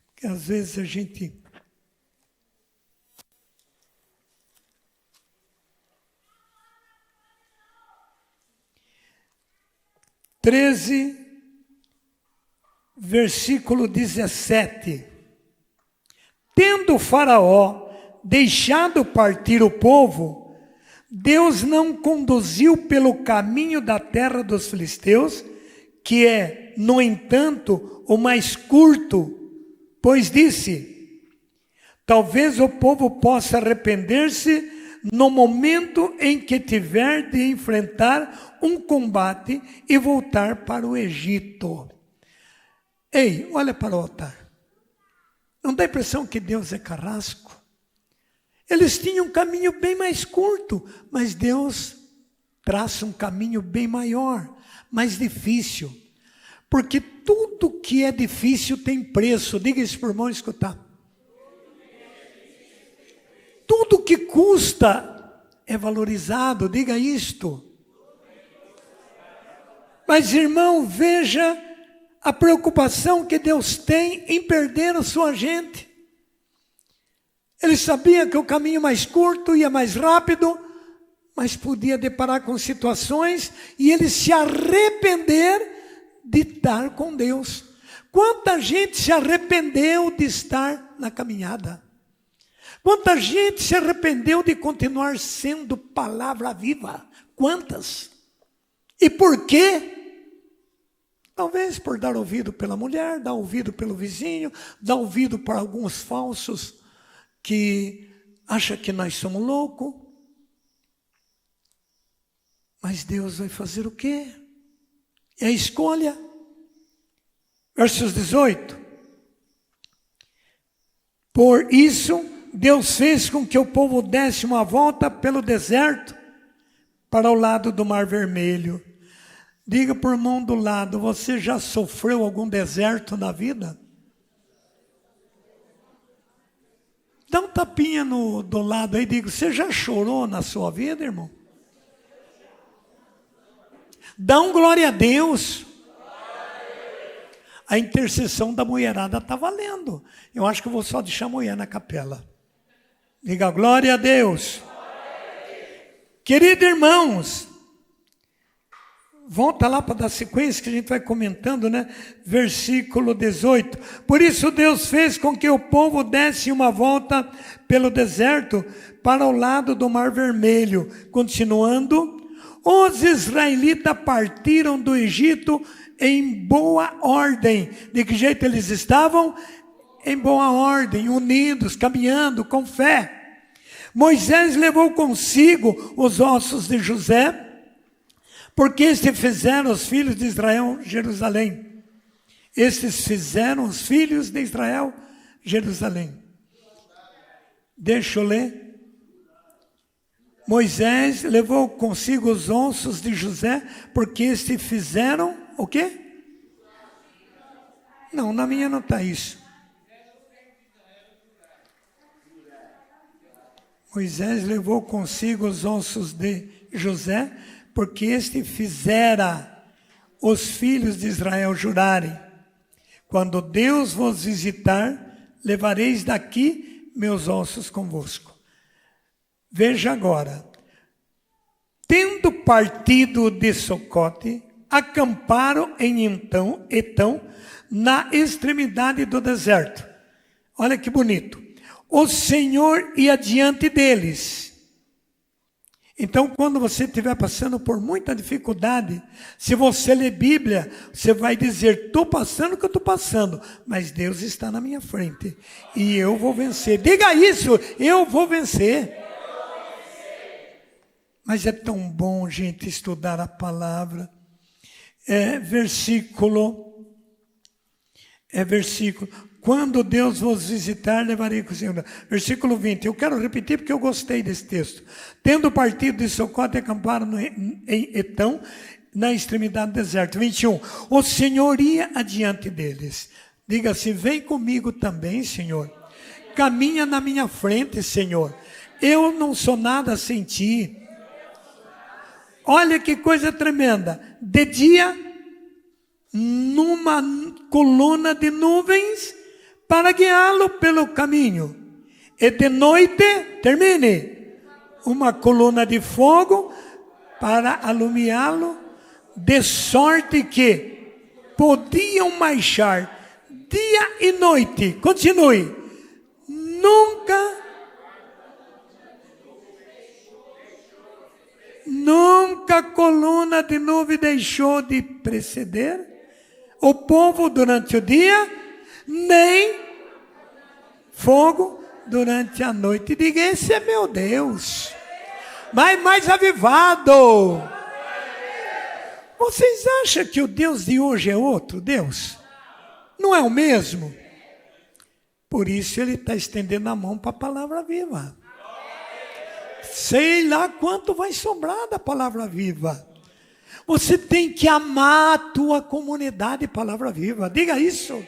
Porque às vezes a gente... Versículo 17. Tendo o Faraó deixado partir o povo, Deus não conduziu pelo caminho da terra dos filisteus, que é, no entanto, o mais curto, pois disse: talvez o povo possa arrepender-se no momento em que tiver de enfrentar um combate e voltar para o Egito. Ei, olha para o altar. Não dá a impressão que Deus é carrasco? Eles tinham um caminho bem mais curto, mas Deus traça um caminho bem maior, mais difícil. Porque tudo que é difícil tem preço. Diga isso para o irmão escutar. Tudo que custa é valorizado, diga isto. Mas, irmão, veja a preocupação que Deus tem em perder a sua gente. Ele sabia que o caminho mais curto ia mais rápido, mas podia deparar com situações e ele se arrepender de estar com Deus. Quanta gente se arrependeu de estar na caminhada? Quanta gente se arrependeu de continuar sendo palavra viva? Quantas? E por quê? Talvez por dar ouvido pela mulher, dar ouvido pelo vizinho, dar ouvido para alguns falsos que acham que nós somos loucos. Mas Deus vai fazer o quê? É a escolha. Versos 18. Por isso, Deus fez com que o povo desse uma volta pelo deserto para o lado do Mar Vermelho. Diga para o irmão do lado: você já sofreu algum deserto na vida? Dá um tapinha do lado aí, diga: você já chorou na sua vida, irmão? Dá um glória a Deus. A intercessão da mulherada está valendo. Eu acho que eu vou só deixar a mulher na capela. Diga glória a Deus. Queridos irmãos, volta lá para dar sequência que a gente vai comentando, né? Versículo 18. Por isso Deus fez com que o povo desse uma volta pelo deserto para o lado do Mar Vermelho. Continuando, os israelitas partiram do Egito em boa ordem. De que jeito eles estavam? Em boa ordem, unidos, caminhando com fé. Moisés levou consigo os ossos de José, porque este fizeram os filhos de Israel em Jerusalém. Estes fizeram os filhos de Israel Jerusalém. Deixa eu ler. Moisés levou consigo os ossos de José, porque estes fizeram o quê? Não, na minha não está isso. Moisés levou consigo os ossos de José, porque este fizera os filhos de Israel jurarem: quando Deus vos visitar, levareis daqui meus ossos convosco. Veja agora. Tendo partido de Socote, acamparam em Etão, na extremidade do deserto. Olha que bonito. O Senhor ia diante deles. Então, quando você estiver passando por muita dificuldade, se você ler Bíblia, você vai dizer: estou passando o que eu estou passando, mas Deus está na minha frente e eu vou vencer. Diga isso: eu vou vencer. Mas é tão bom, gente, estudar a palavra. Versículo. Quando Deus vos visitar, levarei com o Senhor. Versículo 20. Eu quero repetir porque eu gostei desse texto. Tendo partido de Socote, acamparam em Etão, na extremidade do deserto. 21. O Senhor ia adiante deles. Diga assim: vem comigo também, Senhor. Caminha na minha frente, Senhor. Eu não sou nada sem ti. Olha que coisa tremenda. De dia, numa coluna de nuvens, para guiá-lo pelo caminho. E de noite, termine, uma coluna de fogo para alumiá-lo, de sorte que podiam marchar dia e noite. Continue. Nunca a coluna de nuvem deixou de preceder o povo durante o dia, nem fogo durante a noite. Diga: esse é meu Deus. Mas mais avivado. Vocês acham que o Deus de hoje é outro Deus? Não é o mesmo? Por isso ele está estendendo a mão para a palavra viva. Sei lá quanto vai sobrar da palavra viva. Você tem que amar a tua comunidade Palavra Viva. Diga isso.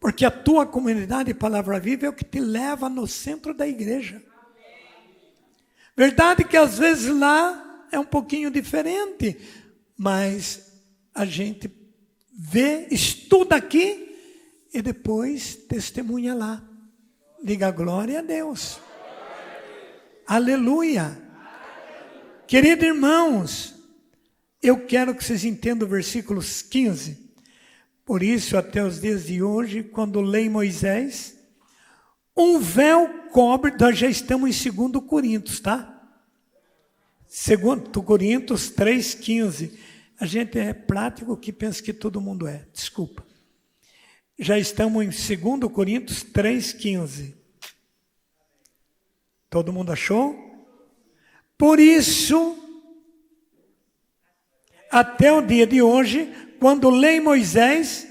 Porque a tua comunidade Palavra Viva é o que te leva no centro da igreja. Verdade que às vezes lá é um pouquinho diferente, mas a gente vê, estuda aqui e depois testemunha lá. Diga glória a Deus. Aleluia. Queridos irmãos, eu quero que vocês entendam o versículo 15. Por isso, até os dias de hoje, quando leem Moisés, um véu cobre. Nós já estamos em 2 Coríntios, tá? 2 Coríntios 3,15. A gente é prático que pensa que todo mundo é. Desculpa. Já estamos em 2 Coríntios 3,15. Todo mundo achou? Por isso, até o dia de hoje, quando leem Moisés,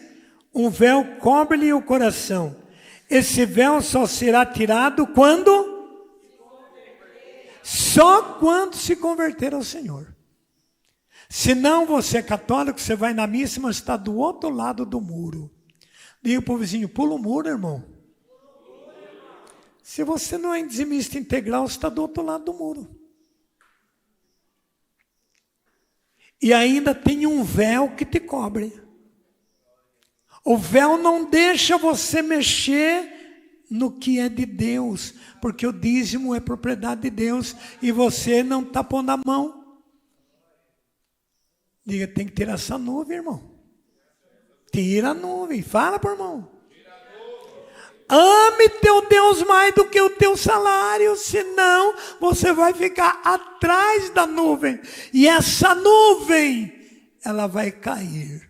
um véu cobre-lhe o coração. Esse véu só será tirado quando? Só quando se converter ao Senhor. Se não, você é católico, você vai na missa, mas está do outro lado do muro. Diga para o vizinho: pula o muro, irmão. Se você não é dizimista integral, você está do outro lado do muro. E ainda tem um véu que te cobre. O véu não deixa você mexer no que é de Deus, porque o dízimo é propriedade de Deus e você não está pondo a mão. Diga: tem que tirar essa nuvem, irmão. Tira a nuvem. Fala para o irmão. Ame teu Deus mais do que o teu salário, senão você vai ficar atrás da nuvem. E essa nuvem, ela vai cair.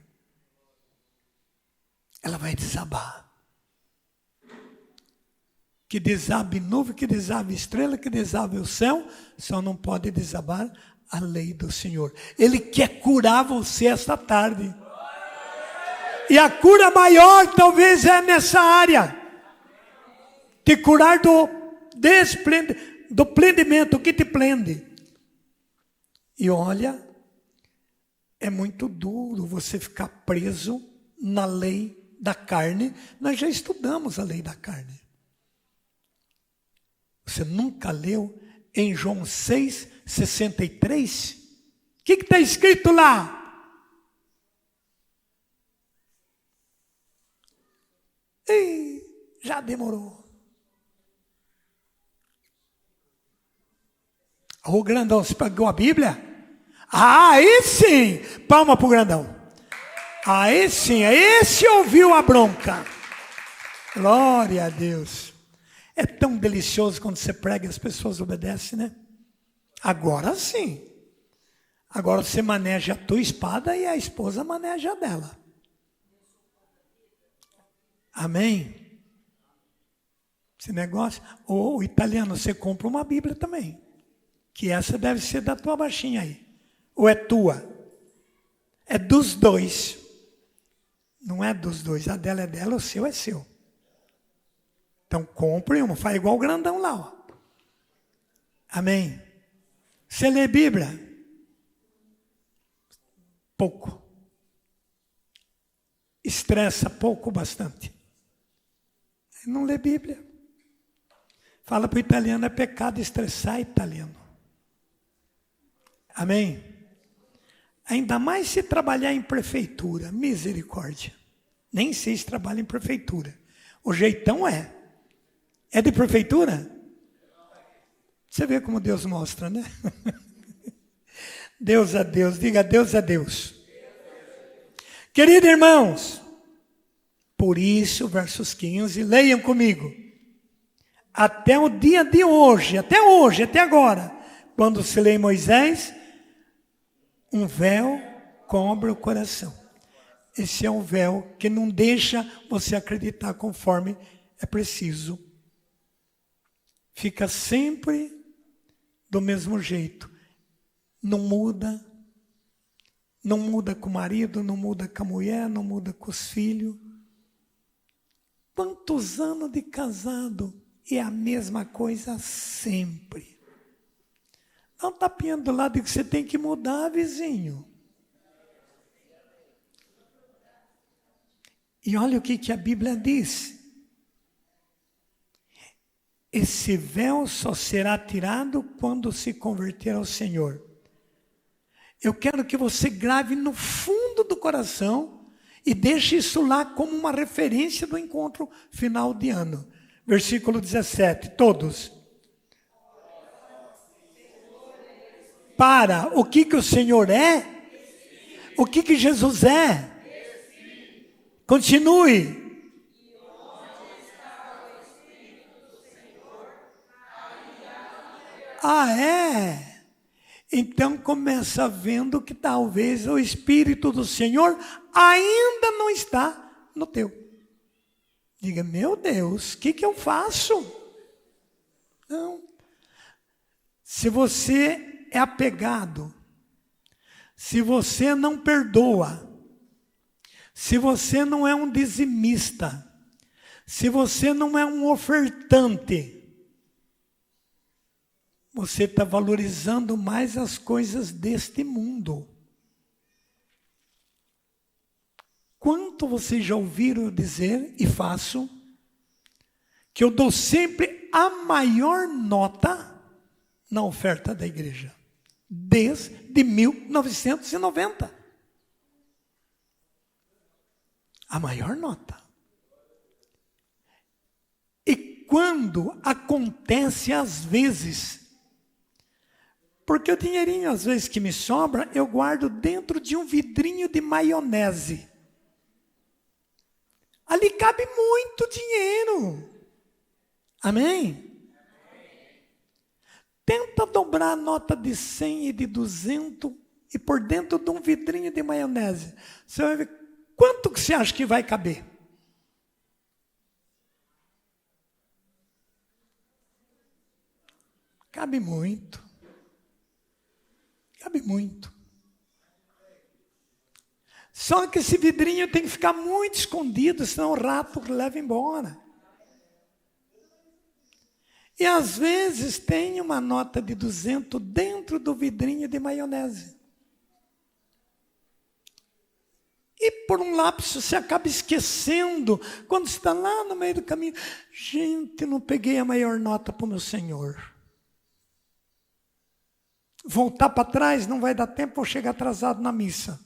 Ela vai desabar. Que desabe nuvem, que desabe estrela, que desabe o céu, só não pode desabar a lei do Senhor. Ele quer curar você esta tarde. E a cura maior talvez é nessa área. Te curar do prendimento, o que te prende. E olha, é muito duro você ficar preso na lei da carne. Nós já estudamos a lei da carne. Você nunca leu em João 6,63? O que está escrito lá? Ih, já demorou. O grandão, você pegou a Bíblia? Ah, aí sim! Palma pro grandão. Aí sim, esse ouviu a bronca. Glória a Deus. É tão delicioso quando você prega e as pessoas obedecem, né? Agora sim. Agora você maneja a tua espada e a esposa maneja a dela. Amém? Esse negócio. Ou italiano, você compra uma Bíblia também. Que essa deve ser da tua baixinha aí. Ou é tua? É dos dois. Não é dos dois. A dela é dela, o seu é seu. Então compre uma, faz igual o grandão lá. Ó. Amém? Você lê Bíblia? Pouco. Estressa pouco, bastante. Não lê Bíblia. Fala para o italiano, é pecado estressar italiano. Amém? Ainda mais se trabalhar em prefeitura, misericórdia. Nem sei se trabalha em prefeitura. O jeitão é. É de prefeitura? Você vê como Deus mostra, né? Deus a Deus, diga Deus a Deus. Queridos irmãos, por isso, versos 15, leiam comigo. Até o dia de hoje, até agora, quando se lê em Moisés, um véu cobre o coração. Esse é um véu que não deixa você acreditar conforme é preciso. Fica sempre do mesmo jeito. Não muda. Não muda com o marido, não muda com a mulher, não muda com os filhos. Quantos anos de casado e a mesma coisa sempre. Dá um tapinha do lado que você tem que mudar, vizinho. E olha o que a Bíblia diz. Esse véu só será tirado quando se converter ao Senhor. Eu quero que você grave no fundo do coração e deixe isso lá como uma referência do encontro final de ano. Versículo 17, todos. Para o que o Senhor é? O que Jesus é? Continue. Ah, é? Então começa vendo que talvez o Espírito do Senhor ainda não está no teu. Diga, meu Deus, o que eu faço? Não. Se você é apegado, se você não perdoa, se você não é um dizimista, se você não é um ofertante, você está valorizando mais as coisas deste mundo. Quanto vocês já ouviram eu dizer, e faço, que eu dou sempre a maior nota na oferta da igreja, desde 1990. A maior nota. E quando acontece às vezes, porque o dinheirinho às vezes que me sobra, eu guardo dentro de um vidrinho de maionese. Ali cabe muito dinheiro. Amém? Tenta dobrar a nota de 100 e de 200 e por dentro de um vidrinho de maionese. Você vai ver quanto que você acha que vai caber. Cabe muito. Cabe muito. Só que esse vidrinho tem que ficar muito escondido, senão o rato leva embora. E às vezes tem uma nota de 200 dentro do vidrinho de maionese. E por um lapso você acaba esquecendo, quando você está lá no meio do caminho, gente, não peguei a maior nota para o meu Senhor. Voltar para trás não vai dar tempo, vou chegar atrasado na missa.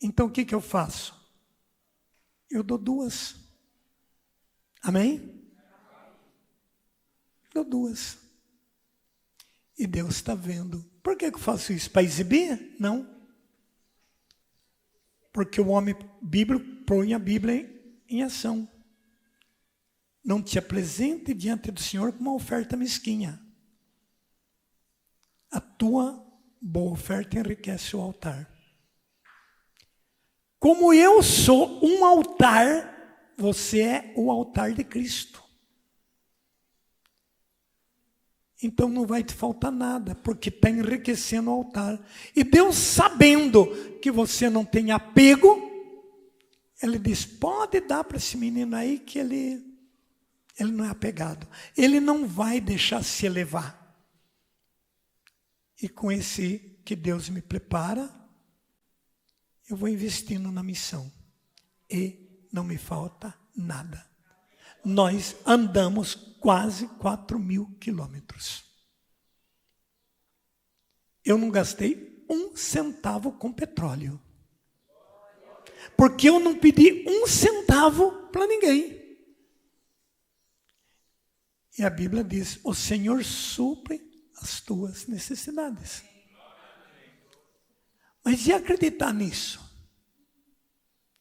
Então o que eu faço? Eu dou 2. Amém? Dou 2. E Deus está vendo. Por que eu faço isso? Para exibir? Não. Porque o homem bíblico põe a Bíblia em ação. Não te apresente diante do Senhor com uma oferta mesquinha. A tua boa oferta enriquece o altar. Como eu sou um altar, você é o altar de Cristo. Então não vai te faltar nada, porque está enriquecendo o altar. E Deus, sabendo que você não tem apego, Ele diz, pode dar para esse menino aí que ele não é apegado. Ele não vai deixar se elevar. E com esse que Deus me prepara, eu vou investindo na missão. E não me falta nada. Nós andamos quase 4.000 quilômetros. Eu não gastei 1 centavo com petróleo. Porque eu não pedi 1 centavo para ninguém. E a Bíblia diz, o Senhor supre as tuas necessidades. Mas e acreditar nisso?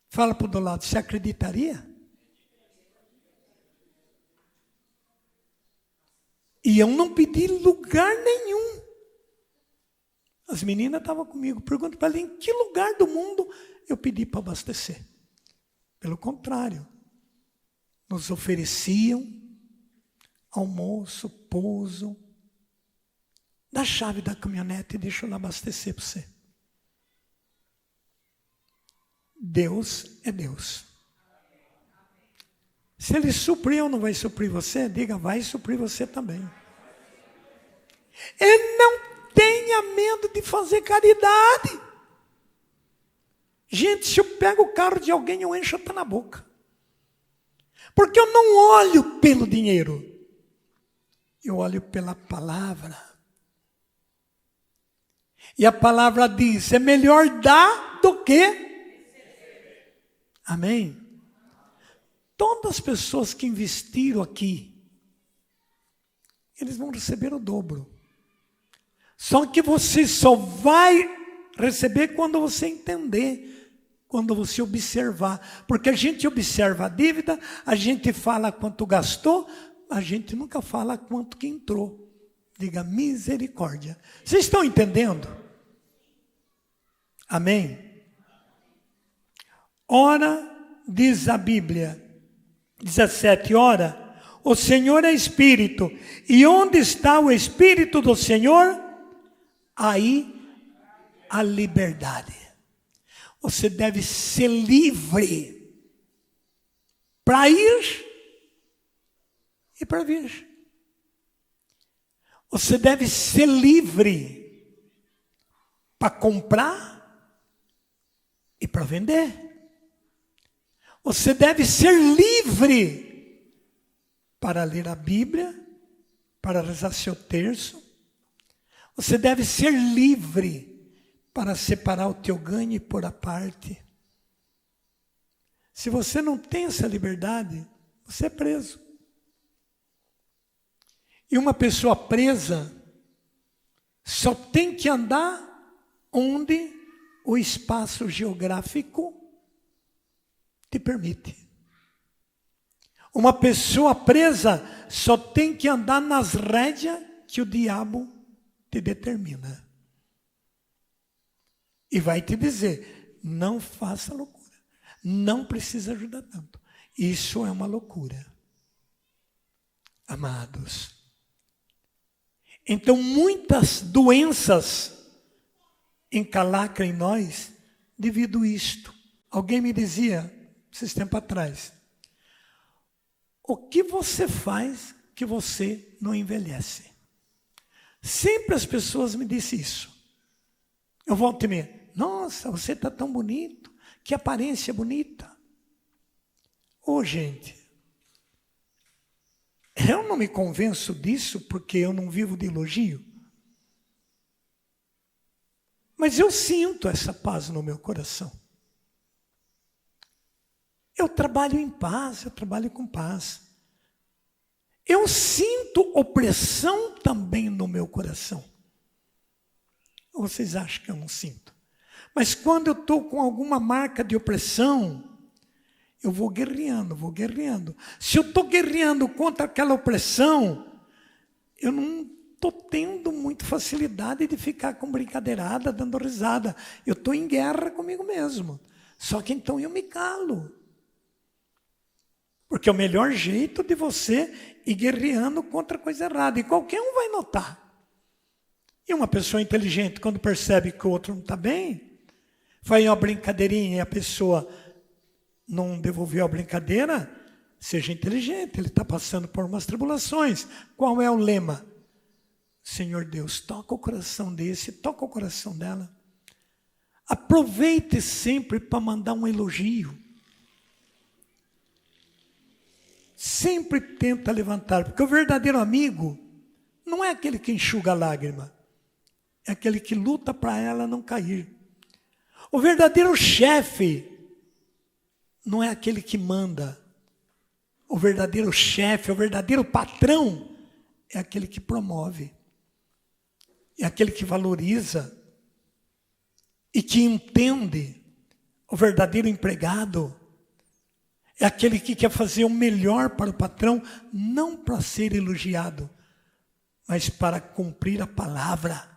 Fala para o do lado, você acreditaria? E eu não pedi lugar nenhum. As meninas estavam comigo. Pergunto para ela, em que lugar do mundo eu pedi para abastecer? Pelo contrário, nos ofereciam almoço, pouso, dá a chave da caminhonete e deixa eu lá abastecer para você. Deus é Deus. Se Ele suprir ou não vai suprir você, diga, vai suprir você também. E não tenha medo de fazer caridade. Gente, se eu pego o carro de alguém, eu encho até na boca. Porque eu não olho pelo dinheiro. Eu olho pela palavra. E a palavra diz, é melhor dar do que... Amém? Todas as pessoas que investiram aqui, eles vão receber o dobro. Só que você só vai receber quando você entender, quando você observar. Porque a gente observa a dívida, a gente fala quanto gastou, a gente nunca fala quanto que entrou. Diga misericórdia. Vocês estão entendendo? Amém? Ora, diz a Bíblia, 17, ora, o Senhor é Espírito, e onde está o Espírito do Senhor? Aí a liberdade. Você deve ser livre para ir e para vir. Você deve ser livre para comprar e para vender. Você deve ser livre para ler a Bíblia, para rezar seu terço. Você deve ser livre para separar o teu ganho e pôr à parte. Se você não tem essa liberdade, você é preso. E uma pessoa presa só tem que andar onde o espaço geográfico te permite. Uma pessoa presa só tem que andar nas rédeas que o diabo te determina. E vai te dizer, não faça loucura. Não precisa ajudar tanto. Isso é uma loucura. Amados. Então muitas doenças encalacram em nós devido a isto. Alguém me dizia, esses tempos atrás, o que você faz que você não envelhece? Sempre as pessoas me dizem isso. Eu volto e meia, nossa, você está tão bonito, que aparência bonita. Ô, gente, eu não me convenço disso porque eu não vivo de elogio. Mas eu sinto essa paz no meu coração. Eu trabalho em paz, eu trabalho com paz. Eu sinto opressão também no meu coração. Ou vocês acham que eu não sinto? Mas quando eu estou com alguma marca de opressão, eu vou guerreando, vou guerreando. Se eu estou guerreando contra aquela opressão, eu não estou tendo muita facilidade de ficar com brincadeirada, dando risada. Eu estou em guerra comigo mesmo. Só que então eu me calo. Porque é o melhor jeito de você ir guerreando contra a coisa errada. E qualquer um vai notar. E uma pessoa inteligente, quando percebe que o outro não está bem, faz uma brincadeirinha e a pessoa não devolveu a brincadeira, seja inteligente, ele está passando por umas tribulações. Qual é o lema? Senhor Deus, toca o coração desse, toca o coração dela. Aproveite sempre para mandar um elogio. Sempre tenta levantar, porque o verdadeiro amigo não é aquele que enxuga a lágrima, é aquele que luta para ela não cair. O verdadeiro chefe não é aquele que manda. O verdadeiro chefe, o verdadeiro patrão é aquele que promove, é aquele que valoriza e que entende. O verdadeiro empregado é aquele que quer fazer o melhor para o patrão, não para ser elogiado, mas para cumprir a palavra.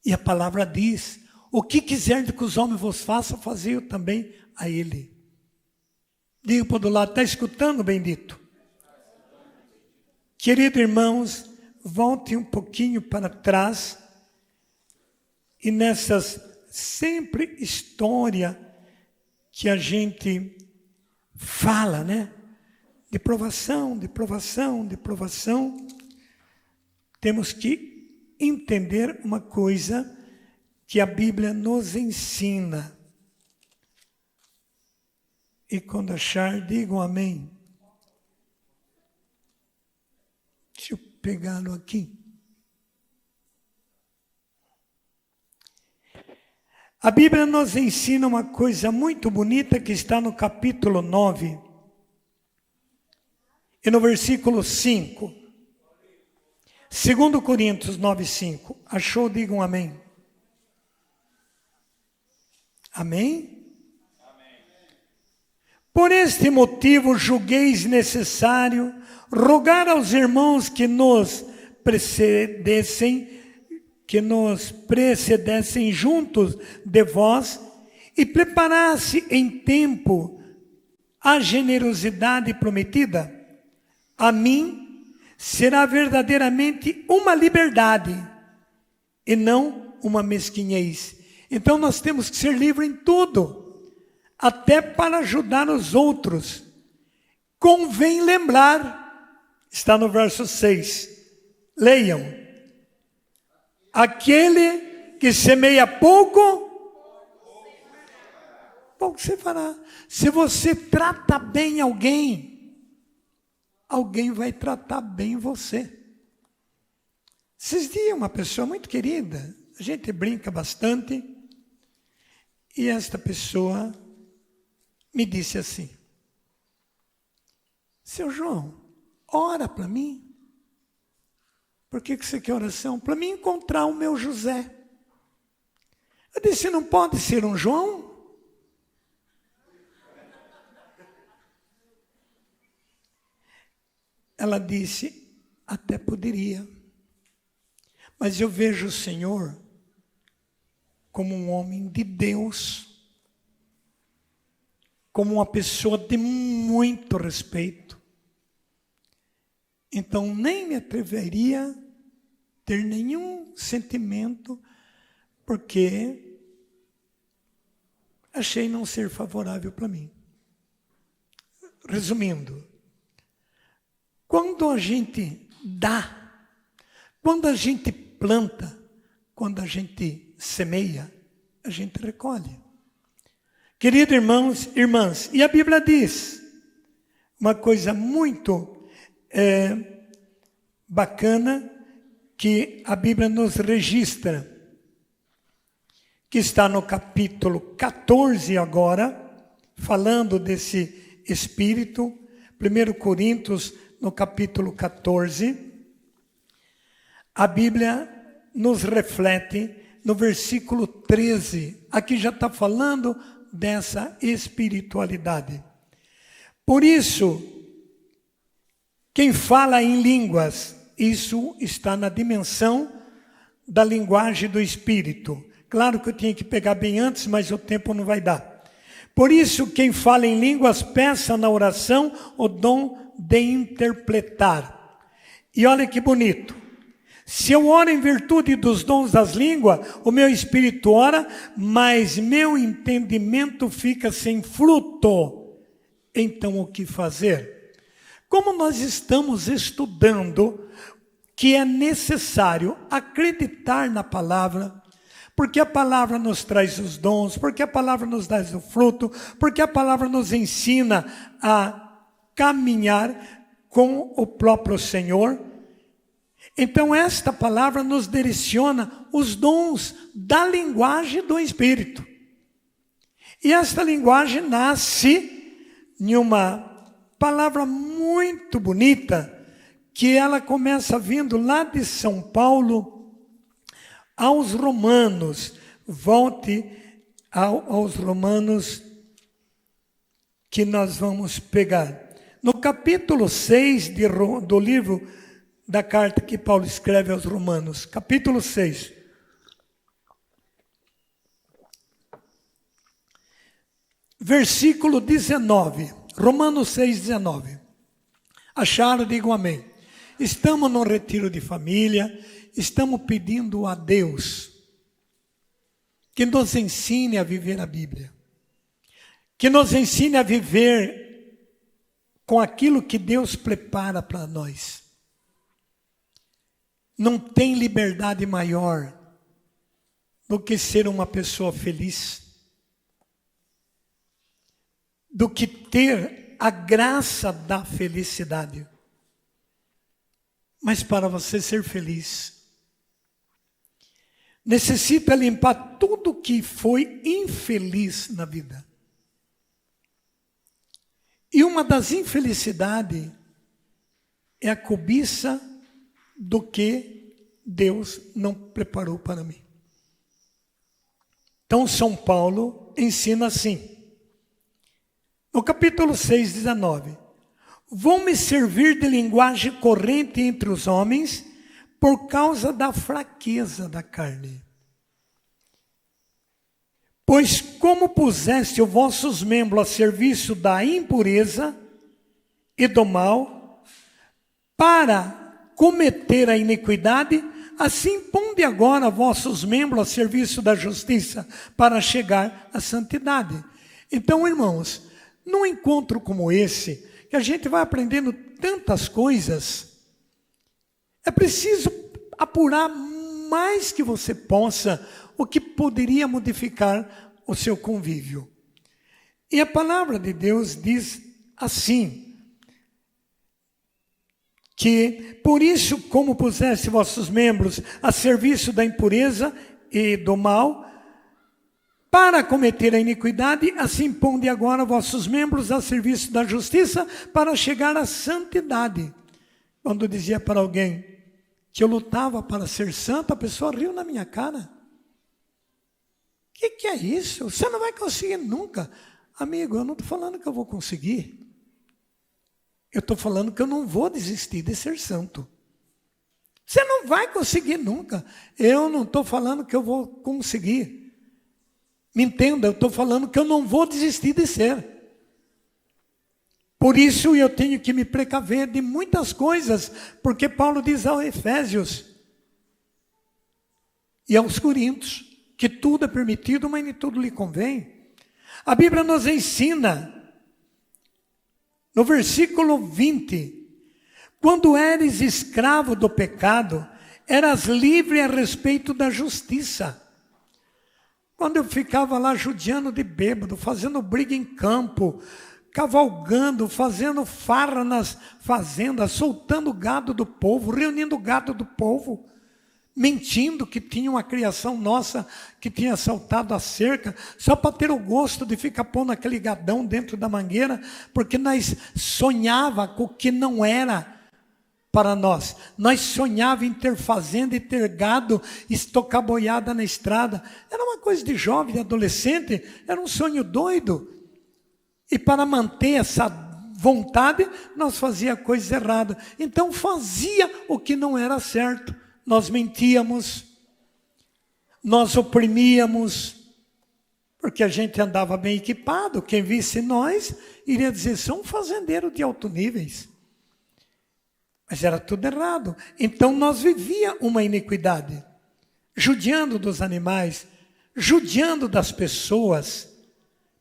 E a palavra diz, o que quiser que os homens vos façam, fazer eu também a ele. Diga para o do lado, está escutando, bendito? Queridos irmãos, volte um pouquinho para trás, e nessas sempre história que a gente fala, né? De provação, de provação, de provação. Temos que entender uma coisa que a Bíblia nos ensina. E quando achar, digam amém. Deixa eu pegá-lo aqui. A Bíblia nos ensina uma coisa muito bonita que está no capítulo 9 e no versículo 5. 2 Coríntios 9, 5. Achou? Digam amém. Amém? Por este motivo julgueis necessário rogar aos irmãos que nos precedessem juntos de vós e preparasse em tempo a generosidade prometida. A mim será verdadeiramente uma liberdade e não uma mesquinhez. Então nós temos que ser livres em tudo, até para ajudar os outros. Convém lembrar, está no verso 6, leiam. Aquele que semeia pouco, pouco se fará. Se você trata bem alguém, alguém vai tratar bem você. Esses dias, uma pessoa muito querida, a gente brinca bastante, e esta pessoa me disse assim, seu João, ora para mim. Por que você quer oração? Para mim encontrar o meu José. Eu disse, não pode ser um João? Ela disse, até poderia. Mas eu vejo o Senhor como um homem de Deus, como uma pessoa de muito respeito. Então nem me atreveria a ter nenhum sentimento, porque achei não ser favorável para mim. Resumindo, quando a gente dá, quando a gente planta, quando a gente semeia, a gente recolhe. Queridos irmãos, irmãs, e a Bíblia diz uma coisa muito bacana que a Bíblia nos registra, que está no capítulo 14 agora, falando desse Espírito, 1 Coríntios, no capítulo 14, a Bíblia nos reflete no versículo 13, aqui já está falando dessa espiritualidade. Por isso, quem fala em línguas, isso está na dimensão da linguagem do Espírito. Claro que eu tinha que pegar bem antes, mas o tempo não vai dar. Por isso, quem fala em línguas, peça na oração o dom de interpretar. E olha que bonito. Se eu oro em virtude dos dons das línguas, o meu espírito ora, mas meu entendimento fica sem fruto. Então, o que fazer? Como nós estamos estudando que é necessário acreditar na palavra, porque a palavra nos traz os dons, porque a palavra nos dá o fruto, porque a palavra nos ensina a caminhar com o próprio Senhor. Então esta palavra nos direciona os dons da linguagem do Espírito. E esta linguagem nasce em uma palavra muito bonita, que ela começa vindo lá de São Paulo aos Romanos. Volte aos Romanos que nós vamos pegar. No capítulo 6 do livro da carta que Paulo escreve aos Romanos, capítulo 6. Versículo 19. Romanos 6, 19. Acharam? Digam amém. Estamos num retiro de família, estamos pedindo a Deus que nos ensine a viver a Bíblia, que nos ensine a viver com aquilo que Deus prepara para nós. Não tem liberdade maior do que ser uma pessoa feliz, do que ter a graça da felicidade. Mas para você ser feliz, necessita limpar tudo que foi infeliz na vida. E uma das infelicidades é a cobiça do que Deus não preparou para mim. Então São Paulo ensina assim, no capítulo 6, 19. Vão me servir de linguagem corrente entre os homens por causa da fraqueza da carne. Pois como puseste os vossos membros a serviço da impureza e do mal, para cometer a iniquidade, assim ponde agora vossos membros a serviço da justiça, para chegar à santidade. Então, irmãos, num encontro como esse, que a gente vai aprendendo tantas coisas, é preciso apurar mais que você possa o que poderia modificar o seu convívio. E a palavra de Deus diz assim, que por isso como puseste vossos membros a serviço da impureza e do mal, para cometer a iniquidade, assim ponde agora vossos membros a serviço da justiça, para chegar à santidade. Quando dizia para alguém que eu lutava para ser santo, a pessoa riu na minha cara. O que é isso? Você não vai conseguir nunca. Amigo, eu não estou falando que eu vou conseguir. Eu estou falando que eu não vou desistir de ser santo. Você não vai conseguir nunca. Eu não estou falando que eu vou conseguir. Me entenda, eu estou falando que eu não vou desistir de ser. Por isso eu tenho que me precaver de muitas coisas, porque Paulo diz aos Efésios e aos Coríntios que tudo é permitido, mas nem tudo lhe convém. A Bíblia nos ensina, no versículo 20, quando eres escravo do pecado, eras livre a respeito da justiça. Quando eu ficava lá judiando de bêbado, fazendo briga em campo, cavalgando, fazendo farra nas fazendas, soltando gado do povo, reunindo gado do povo, mentindo que tinha uma criação nossa que tinha saltado a cerca, só para ter o gosto de ficar pondo aquele gadão dentro da mangueira, porque nós sonhava com o que não era para nós. Nós sonhava em ter fazenda e ter gado, estocar boiada na estrada. Era uma coisa de jovem, de adolescente, era um sonho doido. E para manter essa vontade, nós fazia coisas erradas. Então fazia o que não era certo. Nós mentíamos, nós oprimíamos, porque a gente andava bem equipado. Quem visse nós, iria dizer, são um fazendeiro de alto níveis. Mas era tudo errado. Então nós vivíamos uma iniquidade, judiando dos animais, judiando das pessoas.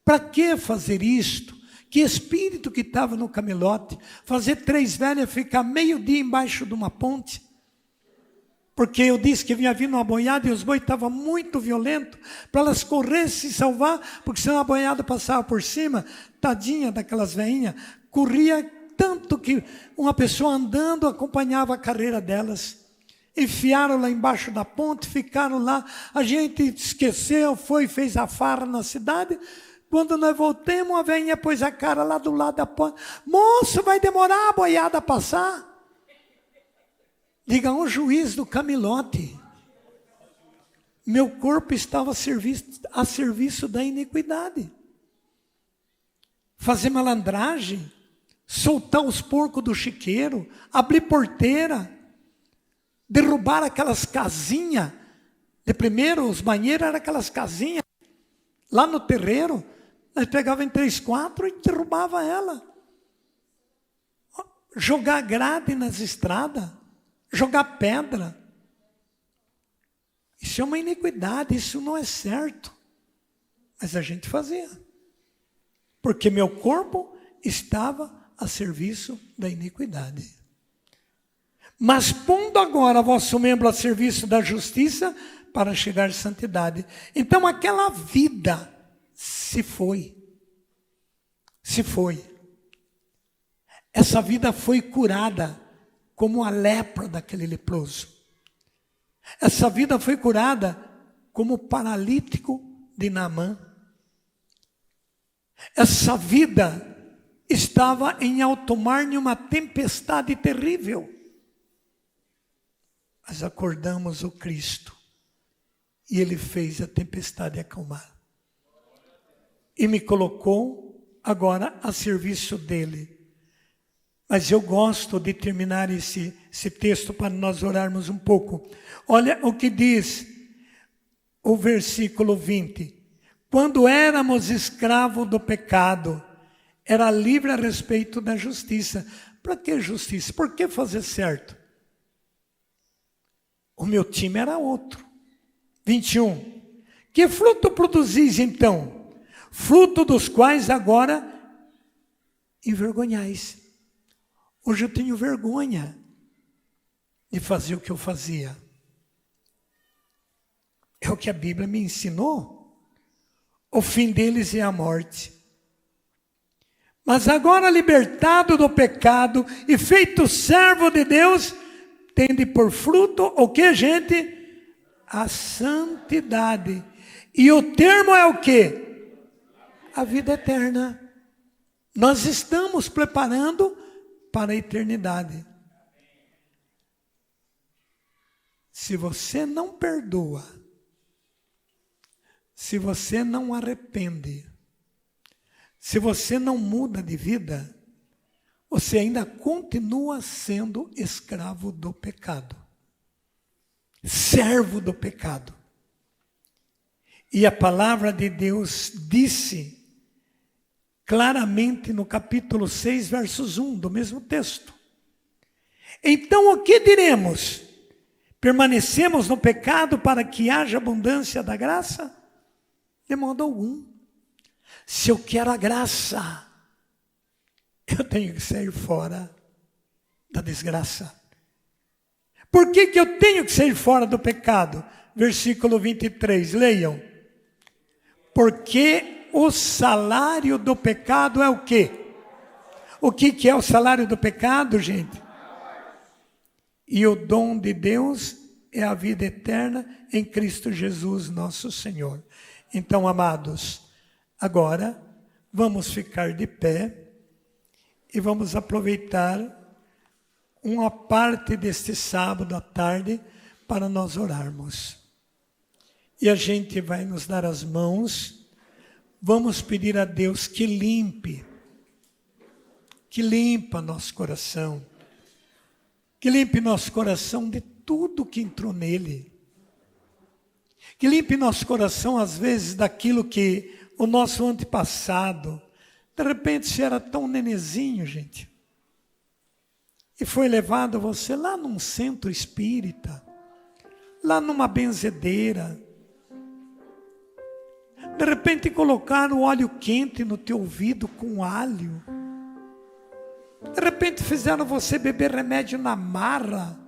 Para que fazer isto? Que espírito que estava no camelote, fazer 3 velhas ficar meio dia embaixo de uma ponte? Porque eu disse que vinha vindo uma boiada e os bois estavam muito violentos, para elas correrem se salvar, porque senão a boiada passava por cima, tadinha daquelas veinhas, corria tanto que uma pessoa andando acompanhava a carreira delas. Enfiaram lá embaixo da ponte, ficaram lá, a gente esqueceu, foi, fez a farra na cidade. Quando nós voltamos, a veinha pôs a cara lá do lado da ponte. Moço, vai demorar a boiada a passar? Diga, um juiz do camelote. Meu corpo estava a serviço da iniquidade. Fazer malandragem, soltar os porcos do chiqueiro, abrir porteira, derrubar aquelas casinhas. De primeiro, os banheiros eram aquelas casinhas, lá no terreiro, nós pegávamos em 3, 4 e derrubava ela. Jogar grade nas estradas, jogar pedra. Isso é uma iniquidade, isso não é certo. Mas a gente fazia. Porque meu corpo estava a serviço da iniquidade. Mas pondo agora vosso membro a serviço da justiça para chegar à santidade. Então aquela vida se foi. Se foi. Essa vida foi curada como a lepra daquele leproso. Essa vida foi curada como o paralítico de Naamã. Essa vida estava em alto mar em uma tempestade terrível. Mas acordamos o Cristo e Ele fez a tempestade acalmar. E me colocou agora a serviço dEle. Mas eu gosto de terminar esse texto para nós orarmos um pouco. Olha o que diz o versículo 20. Quando éramos escravos do pecado, era livre a respeito da justiça. Para que justiça? Por que fazer certo? O meu time era outro. 21. Que fruto produzis então? Fruto dos quais agora envergonhais. Hoje eu tenho vergonha de fazer o que eu fazia. É o que a Bíblia me ensinou. O fim deles é a morte. Mas agora libertado do pecado e feito servo de Deus, tende por fruto o que, gente? A santidade. E o termo é o quê? A vida eterna. Nós estamos preparando para a eternidade. Se você não perdoa, se você não arrepende, se você não muda de vida, você ainda continua sendo escravo do pecado, servo do pecado. E a palavra de Deus disse claramente no capítulo 6, versos 1, do mesmo texto. Então o que diremos? Permanecemos no pecado para que haja abundância da graça? De modo algum. Se eu quero a graça, eu tenho que sair fora da desgraça. Por que eu tenho que sair fora do pecado? Versículo 23, leiam. Porque o salário do pecado é o quê? O que é o salário do pecado, gente? E o dom de Deus é a vida eterna em Cristo Jesus, nosso Senhor. Então, amados, agora vamos ficar de pé e vamos aproveitar uma parte deste sábado à tarde para nós orarmos. E a gente vai nos dar as mãos, vamos pedir a Deus que limpa nosso coração, que limpe nosso coração de tudo que entrou nele, que limpe nosso coração às vezes daquilo que o nosso antepassado, de repente você era tão nenezinho, gente, e foi levado você lá num centro espírita, lá numa benzedeira, de repente colocaram óleo quente no teu ouvido com alho, de repente fizeram você beber remédio na marra,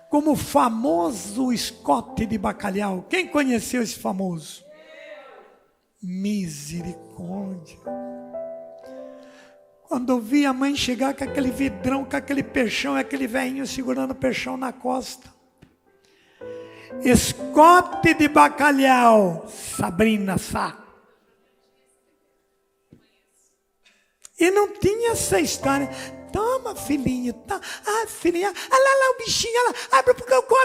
como o famoso escote de bacalhau. Quem conheceu esse famoso? Misericórdia. Quando eu vi a mãe chegar com aquele vidrão, com aquele peixão, aquele velhinho segurando o peixão na costa. Escote de bacalhau, Sabrina Sá. E não tinha essa história. Toma, filhinho, tá? Ah, filhinha, olha lá o bichinho, olha lá, abre com um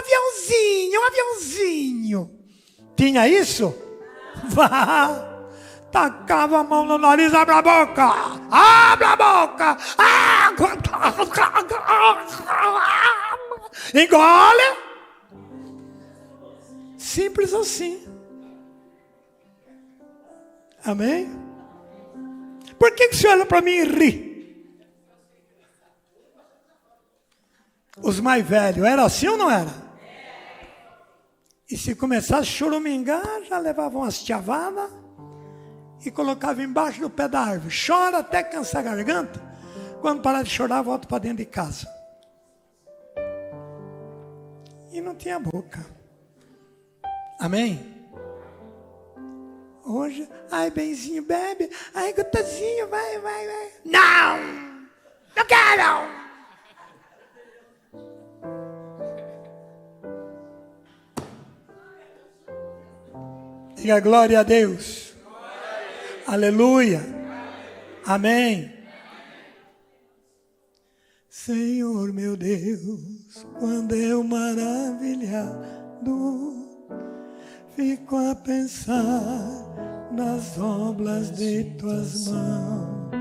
aviãozinho. Tinha isso? Vá. Tacava a mão no nariz, abre a boca. Abre a boca. Engole. Simples assim. Amém? Por que você olha para mim e ri? Os mais velhos, era assim ou não era? E se começasse a choramingar, já levavam umas chavadas e colocavam embaixo do pé da árvore. Chora até cansar a garganta. Quando parar de chorar, volta para dentro de casa. E não tinha boca. Amém? Hoje, ai, benzinho, bebe. Ai, gotazinho, vai. Não! Não quero! Diga glória a Deus. Aleluia. Amém. Senhor meu Deus, quando eu maravilhado fico a pensar nas obras de tuas mãos,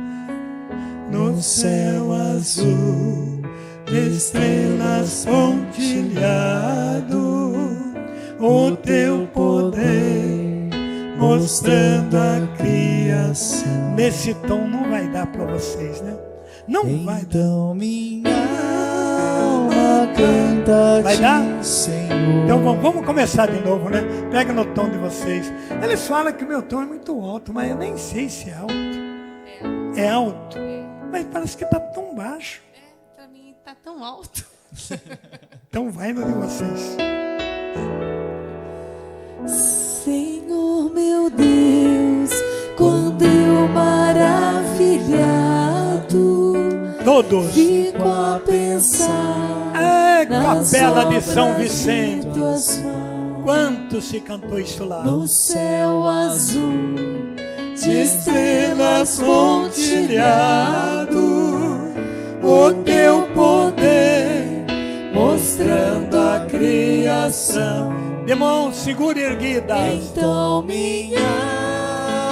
no céu azul, de estrelas pontilhado, o teu poder mostrando a criação. Nesse tom não vai dar para vocês, né? Não então vai dar. Então minha alma canta vai dar? Senhor. Então vamos começar de novo, né? Pega no tom de vocês. Eles falam que o meu tom é muito alto, mas eu nem sei se é alto. É alto? Mas parece que está tão baixo. Para mim está tão alto. Então vai no de vocês. Senhor meu Deus, quando eu maravilhado todos fico a pensar Capela de São Vicente. Mãos, quanto se cantou isso lá? No céu azul de estrelas pontilhado, o teu poder mostrando a criação. De mãos segura erguidas. Então minha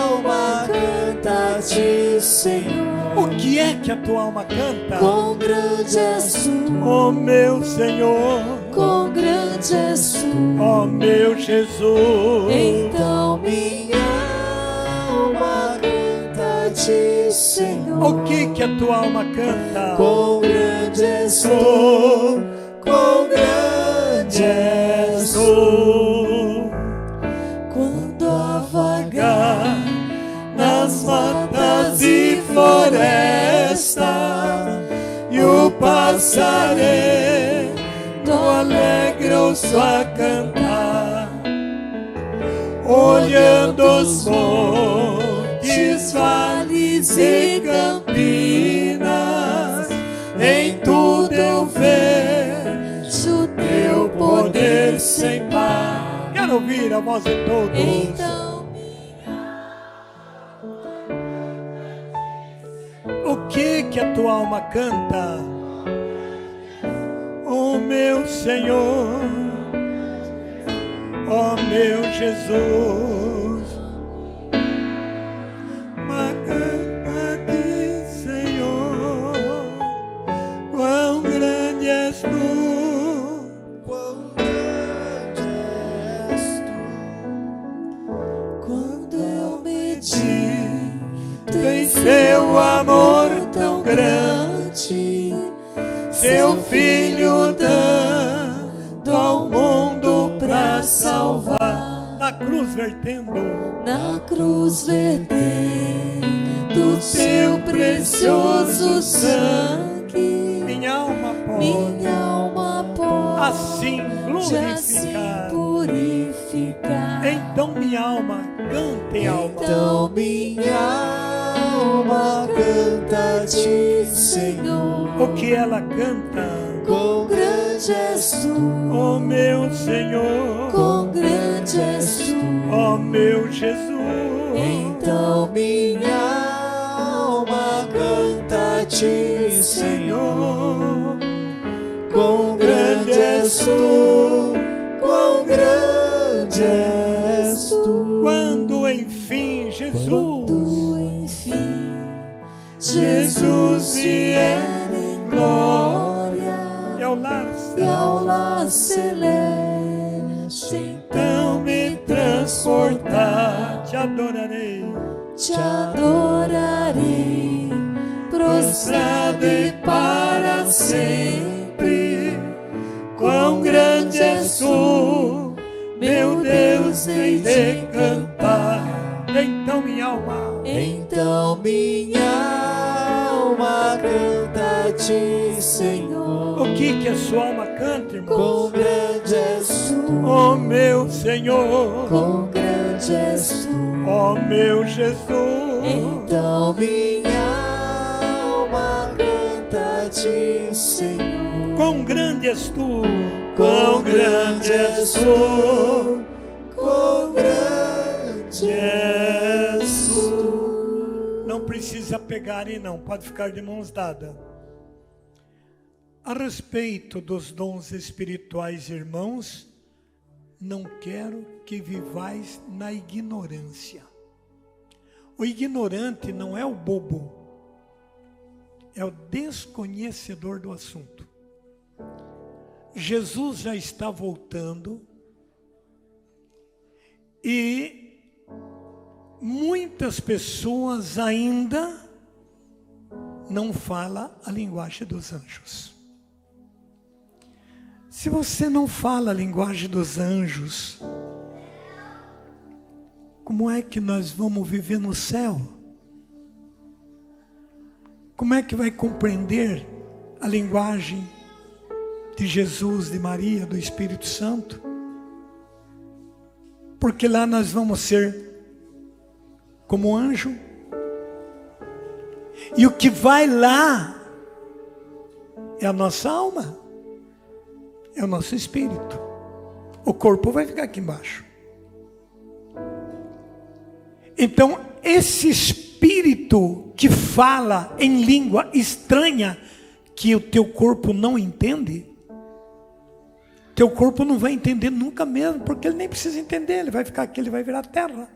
alma canta a ti, Senhor. O que é que a tua alma canta? Quão grande és tu, ó meu Senhor. Quão grande és tu, ó meu Jesus. Então minha alma canta a ti, Senhor. O que a tua alma canta? Quão grande és tu, quão grande és tu. Quando a vagar nas passarei, tô alegre eu só a cantar, olhando os montes, vales e campinas, em tudo eu vejo teu poder sem par. Quero ouvir a voz de todos. Então o que a tua alma canta? Oh meu Senhor, oh meu Jesus, mas canta-te, Senhor, quão grande és tu, quão grande és tu. Quando eu medito em seu amor tão grande, seu filho dando ao mundo pra salvar, na cruz vertendo, na cruz vertendo seu precioso sangue, minha alma pode assim glorificar. Então minha alma cante, alma. Então minha alma canta-te, Senhor. O que ela canta? Quão grande és tu, oh meu Senhor, quão grande és tu, oh meu Jesus. Então minha alma canta-te, Senhor. Quão grande és tu, quão grande és tu. Quando enfim Jesus vier em glória, e ao lar celeste, então me transportar, te adorarei, prostrado e para sempre. Quão grande és tu, meu Deus, hei de cantar. então minha alma canta-te, Senhor. O que a sua alma canta, irmão? Quão grande és tu, oh meu Senhor, quão grande és tu, oh meu Jesus. então minha alma canta-te, Senhor. Quão grande és tu, Quão grande és tu, quão grande és tu. Não precisa pegar e não, pode ficar de mãos dadas. A respeito dos dons espirituais, irmãos, não quero que vivais na ignorância. O ignorante não é o bobo, é o desconhecedor do assunto. Jesus já está voltando e muitas pessoas ainda não falam a linguagem dos anjos. Se você não fala a linguagem dos anjos, como é que nós vamos viver no céu? Como é que vai compreender a linguagem de Jesus, de Maria, do Espírito Santo? Porque lá nós vamos ser como anjo. E o que vai lá é a nossa alma, é o nosso espírito. O corpo vai ficar aqui embaixo. Então, esse espírito que fala em língua estranha, que o teu corpo não entende, teu corpo não vai entender nunca mesmo, porque ele nem precisa entender, ele vai ficar aqui, ele vai virar terra.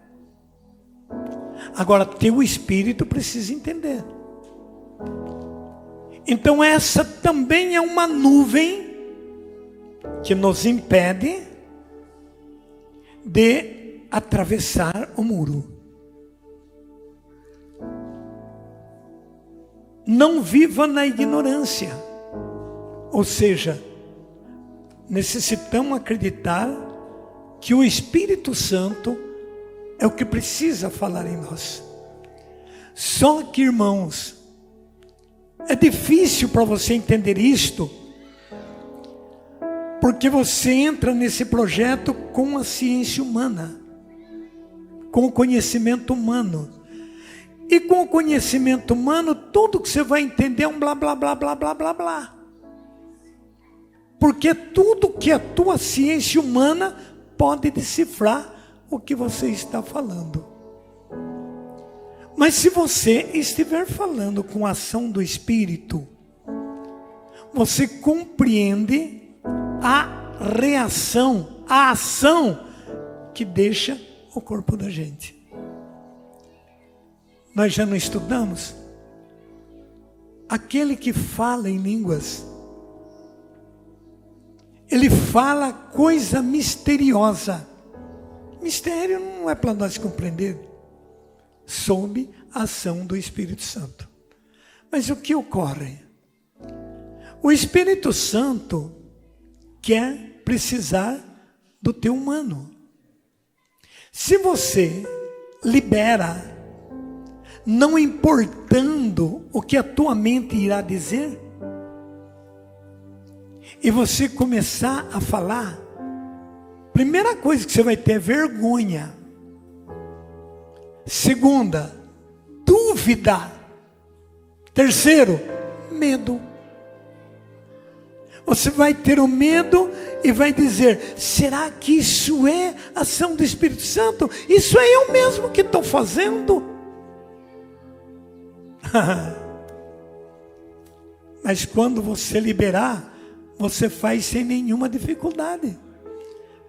Agora, teu espírito precisa entender. Então essa também é uma nuvem que nos impede de atravessar o muro. Não viva na ignorância. Ou seja, necessitamos acreditar que o Espírito Santo é o que precisa falar em nós. Só que, irmãos, É difícil para você entender isto, porque você entra nesse projeto com a ciência humana, com o conhecimento humano. E com o conhecimento humano, tudo que você vai entender é um blá, blá, blá, blá, blá, blá, blá. Porque tudo que a tua ciência humana pode decifrar o que você está falando. Mas se você estiver falando com a ação do Espírito, você compreende a reação, a ação que deixa o corpo da gente. Nós já não estudamos? Aquele que fala em línguas, ele fala coisa misteriosa. Mistério não é para nós compreender, sob a ação do Espírito Santo. Mas o que ocorre? O Espírito Santo quer precisar do teu humano. Se você libera, não importando o que a tua mente irá dizer, e você começar a falar, primeira coisa que você vai ter é vergonha. Segunda, dúvida. Terceiro, medo. Você vai ter o medo e vai dizer: será que isso é ação do Espírito Santo? Isso é eu mesmo que estou fazendo? Mas quando você liberar, você faz sem nenhuma dificuldade.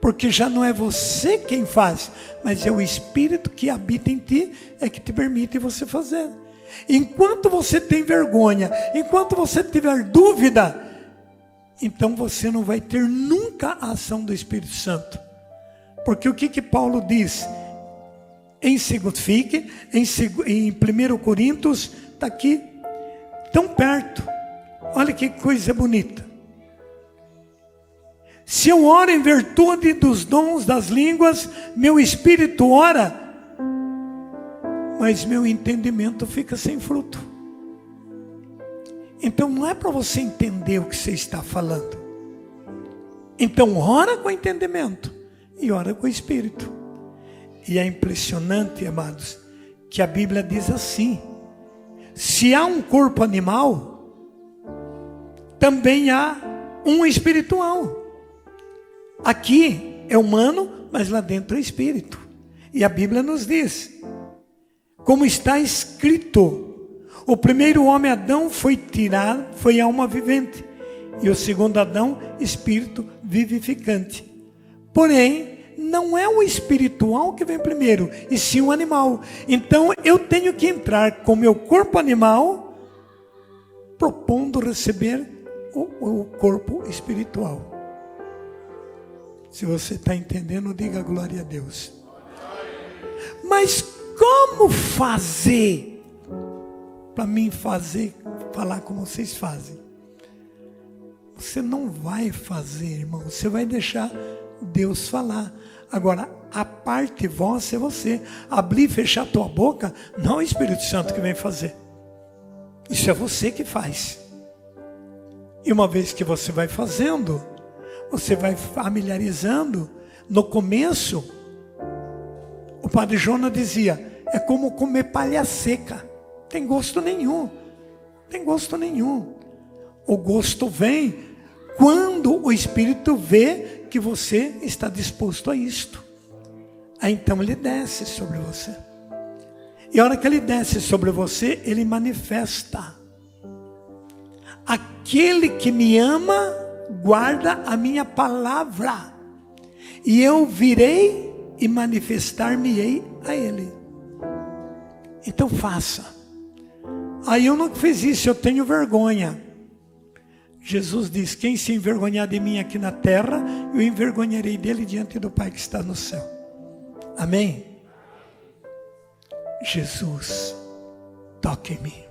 Porque já não é você quem faz, mas é o Espírito que habita em ti, é que te permite você fazer. Enquanto você tem vergonha, enquanto você tiver dúvida, então você não vai ter nunca a ação do Espírito Santo. Porque o que Paulo diz? Em 1 Coríntios, está aqui, tão perto. Olha que coisa bonita. Se eu oro em virtude dos dons das línguas, meu espírito ora, mas meu entendimento fica sem fruto. Então não é para você entender o que você está falando. Então ora com entendimento e ora com o espírito. E é impressionante, amados, que a Bíblia diz assim: se há um corpo animal, também há um espiritual. Aqui é humano, mas lá dentro é espírito. E a Bíblia nos diz, como está escrito: o primeiro homem, Adão, foi tirado, foi alma vivente, e o segundo Adão, espírito vivificante. Porém, não é o espiritual que vem primeiro, e sim o animal. Então eu tenho que entrar com meu corpo animal, propondo receber o corpo espiritual. Se você está entendendo, diga glória a Deus. Mas como fazer para mim falar como vocês fazem? Você não vai fazer, irmão. Você vai deixar Deus falar. Agora, a parte vossa é você. Abrir e fechar a tua boca, não é o Espírito Santo que vem fazer. Isso é você que faz. E uma vez que você vai fazendo, você vai familiarizando. No começo, o Padre Jonas dizia: é como comer palha seca. Tem gosto nenhum. Tem gosto nenhum. O gosto vem quando o Espírito vê que você está disposto a isto. Aí então ele desce sobre você. E a hora que ele desce sobre você, ele manifesta. Aquele que me ama, guarda a minha palavra, e eu virei e manifestar-me-ei a ele. Então faça. Aí eu não fiz isso, eu tenho vergonha. Jesus diz: quem se envergonhar de mim aqui na terra, eu envergonharei dele diante do Pai que está no céu. Amém? Jesus, toque em mim.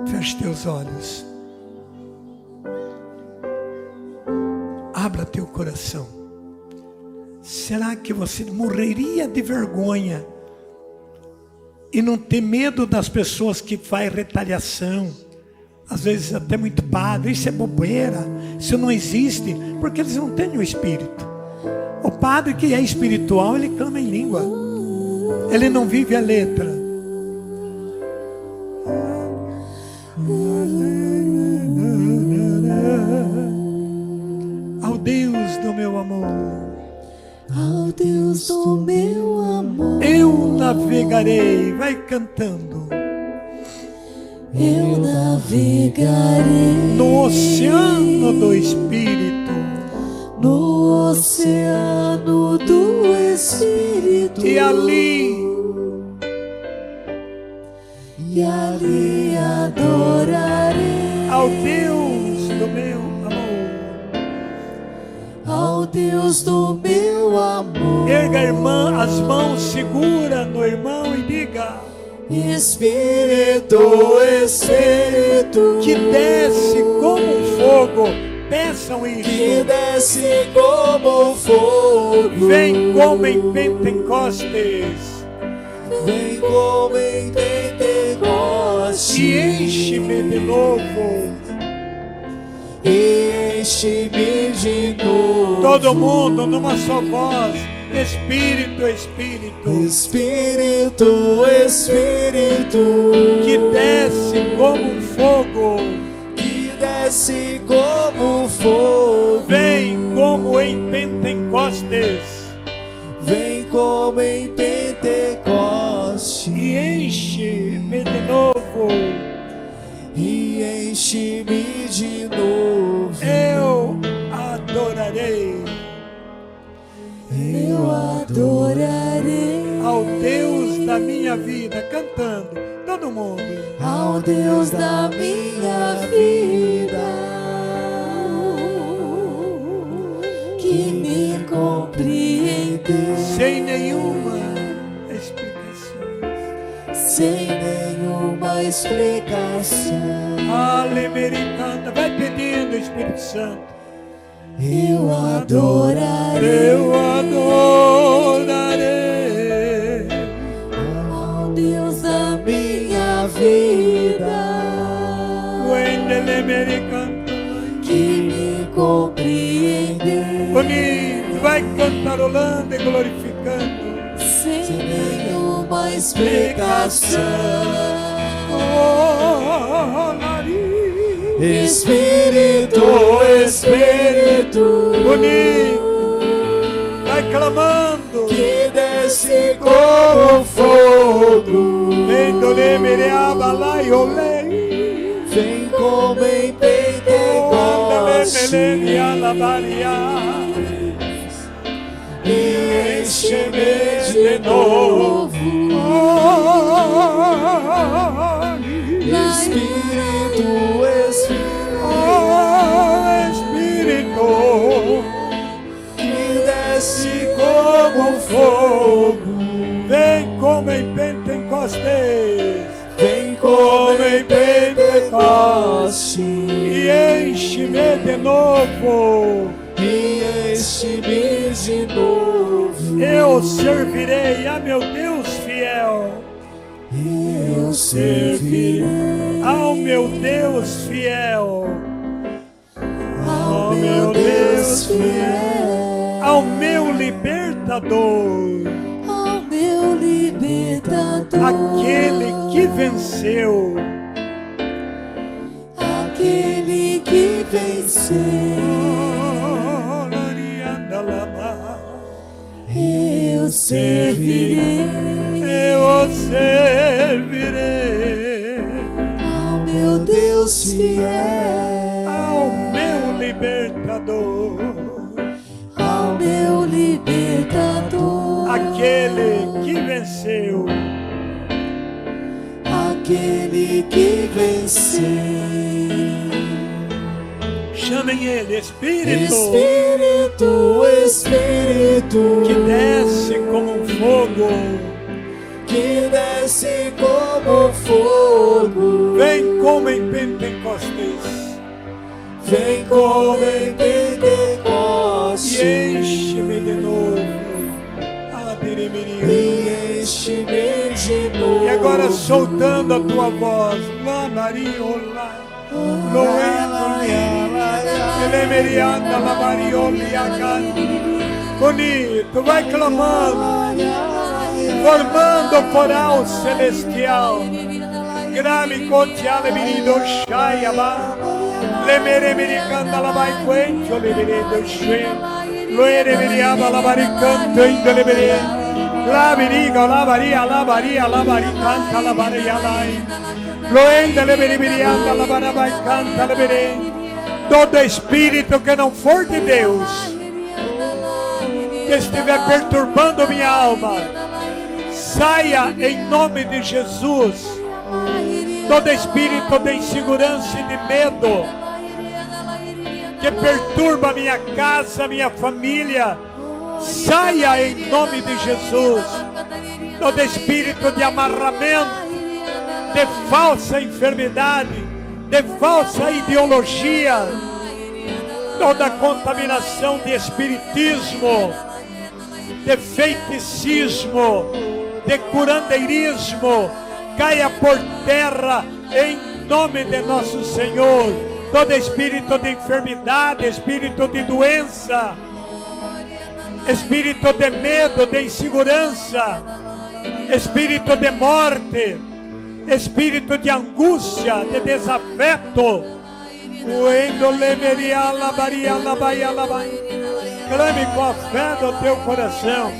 Feche teus olhos. Abra teu coração. Será que você morreria de vergonha e não ter medo das pessoas que fazem retaliação, às vezes até muito padre, isso é bobeira, isso não existe, porque eles não têm o Espírito. O padre que é espiritual, ele clama em língua, ele não vive a letra. Ao Deus do meu amor, ao Deus do meu amor, eu navegarei, vai cantando, eu navegarei no oceano do Espírito, no oceano do Espírito, e ali adorarei ao Deus do meu amor. ao Deus do meu amor. Erga, irmã, as mãos, segura no irmão e diga: Espírito, Espírito, que desce como fogo. Peçam que isso. desce como fogo, Vem como em Pentecostes vem como em Pentecoste, e enche-me de novo. e enche-me de novo. Todo mundo numa só voz: Espírito, Espírito, Espírito, Espírito, que desce como fogo. que desce como fogo, Vem como em Pentecostes vem como em Pentecoste, e enche-me de novo. e enche-me de novo. Eu adorarei Eu adorarei ao Deus da minha vida, cantando, todo mundo. ao Deus da minha vida, que me compreendeu Sem nenhuma explicação. sem nenhuma explicação. Alemericanta, vai pedindo, Espírito Santo. Eu adorarei Eu adorarei ao Deus da minha vida, Wendelemericanta. que me compreendeu Bonito, vai cantarolando e glorificando. sem nenhuma explicação. Oh, nariz. Espírito, Espírito, Bonito, vai clamando. que desce como fogo, Vem do lemereaba lá e olei. vem como em Pentecoste, e enche-me de novo. Espírito, Espírito, que desce como fogo, vem como em Pentecostes vem como em Pentecoste, e enche-me de novo. e enche-me de novo. Eu servirei a meu Deus fiel, Eu servirei ao meu Deus fiel, ao meu Deus fiel, ao meu libertador, ao meu libertador, aquele que venceu. aquele que venceu. Eu servirei Eu servirei ao meu Deus fiel, ao meu libertador, ao meu libertador, aquele que venceu. aquele que venceu. Chamem ele, Espírito, Espírito, Espírito, que desce como um fogo. que desce como fogo, Vem como em Pentecostes vem como em e Pentecoste, enche-me de novo. Adirimirim. e enche-me de novo. E agora soltando a tua voz, lá, nariz, olá. lemerianda la marioliaca. Bonito, vai clamando, formando o coral celestial. Grave contiale venido shayaba. Le mere mericanda la vai quencho le veredo shen. Lo ere veriaba la baricanta in le vere. La veriga, la varia, la varia, la varicanta, la varia lai. Lo ende le verianda, la varabai canta, le vere. Todo espírito que não for de Deus, que estiver perturbando minha alma, saia em nome de Jesus. Todo espírito de insegurança e de medo, que perturba minha casa, minha família, saia em nome de Jesus. Todo espírito de amarramento, de falsa enfermidade, de falsa ideologia, toda contaminação de espiritismo, de feiticismo, de curandeirismo, caia por terra em nome de nosso Senhor. Todo espírito de enfermidade, espírito de doença, espírito de medo, de insegurança, espírito de morte, espírito de angústia, de desafeto, clame com a fé do teu coração.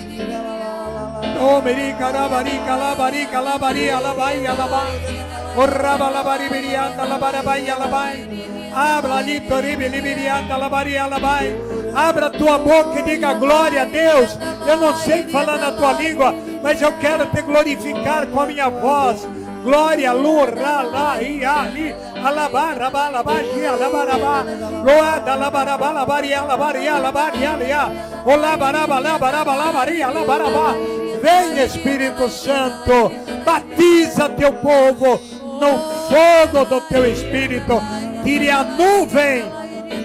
Abra tua boca e diga glória a Deus. Eu não sei falar na tua língua, mas eu quero te glorificar com a minha voz. Glória, lura, lá, ia, ali, alabara, balabaji, alabarabá, loada, alabarabá, labaria, alabaria, alabaria, alia, olabaraba, labaraba, labaria, alabarabá. Vem, Espírito Santo, batiza teu povo no fogo do teu Espírito. Tire a nuvem,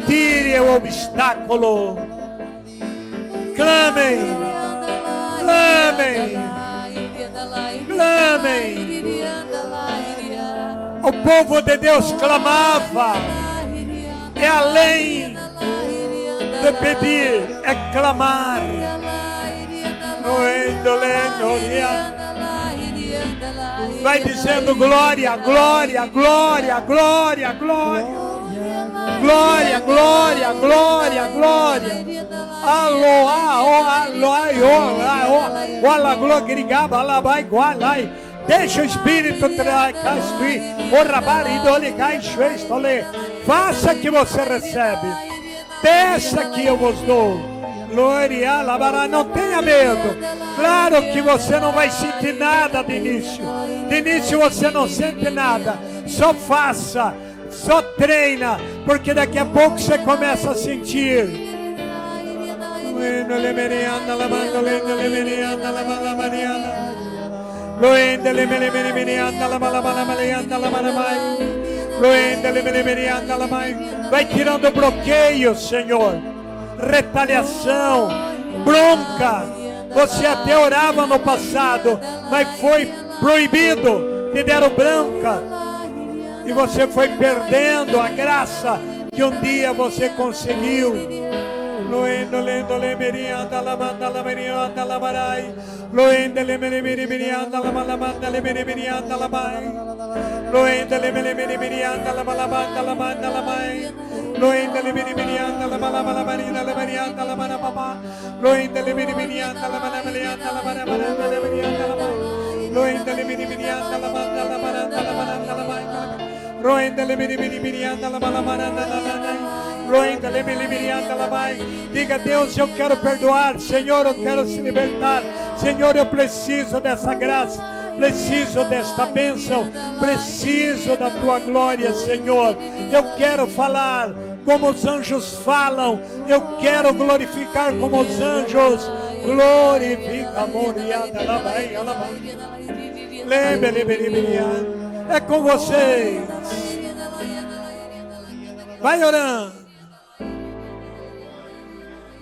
tire o obstáculo. Clamem, clamem, clamem. O povo de Deus clamava. É além de pedir, é clamar. Vai dizendo glória, glória, glória, glória, glória. Glória, glória, glória, glória. Alô, alô, alô, alô, glorigaba, alabai, gualai. Deixa o Espírito trastui, o rabaridole, estole. Faça que você recebe. Peça que eu vos dou. Glória, labará, não tenha medo. Claro que você não vai sentir nada de início. De início você não sente nada. Só faça, só treina, porque daqui a pouco você começa a sentir. Vai tirando bloqueio, Senhor. Retaliação, bronca. Você até orava no passado, mas foi proibido, te deram bronca, e você foi perdendo a graça que um dia você conseguiu. Loendo, lendo, lemerianda, lamanda, lamerianda, lamarai. Loendo, lemerianda, lamalabanda, lemerianda, lamai. Loendo, lemerianda, lamalabanda, lamanda, lamai. Loendo, lemerianda, lamalabanda, lemerianda, lamanababa. Loendo, lemerianda, lamanabalianda, lamanabanda, lemerianda, lamai. Loendo, lemerianda, lamanda, lamananda, lamananda, lamai. Loendo, lemerianda, lamalabanda, lamai. Diga, Deus, eu quero perdoar. Senhor, eu quero se libertar. Senhor, eu preciso dessa graça, preciso desta bênção, preciso da tua glória, Senhor. Eu quero falar como os anjos falam. Eu quero glorificar como os anjos. Glorifica, é com vocês. Vai orando.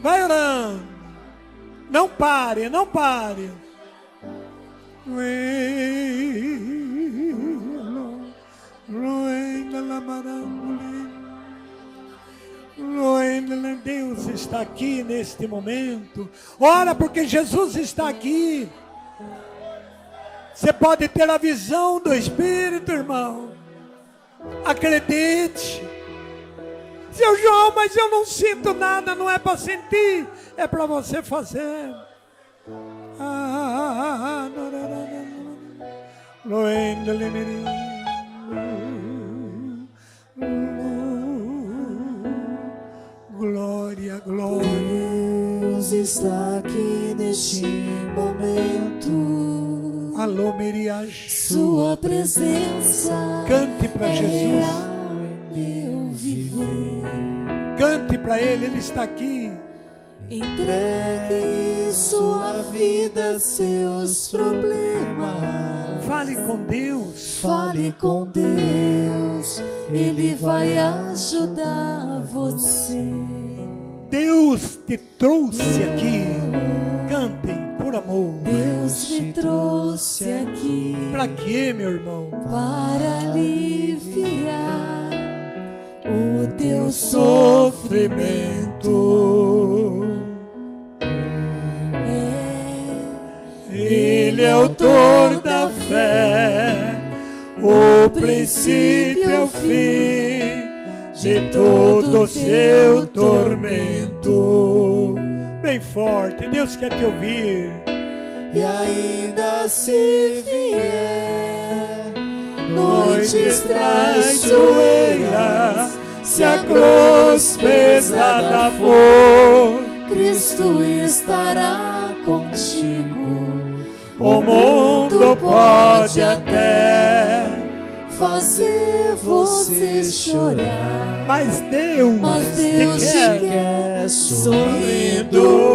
Vai orando. Não pare, não pare. Deus está aqui neste momento. Ora, porque Jesus está aqui. Você pode ter a visão do Espírito, irmão. Acredite. Seu João, mas eu não sinto nada. Não é para sentir, é para você fazer. Glória, glória. Deus está aqui neste momento. Alô, Meriage. Sua presença Cante para é Jesus. real em meu viver. Cante para Ele está aqui. Entregue sua vida, seus problemas. Fale com Deus. Fale com Deus, Ele vai ajudar você. Deus te trouxe aqui. Cantem por amor. Deus te trouxe aqui Para quê, meu irmão? para aliviar o teu sofrimento. Ele é autor da fé, o princípio é o fim de todo o seu tormento. Bem forte, Deus quer te ouvir. E ainda se vier noites traiçoeiras, se a cruz pesada for, Cristo estará contigo. O mundo pode até fazer você chorar, Mas Deus, te quer sorrindo.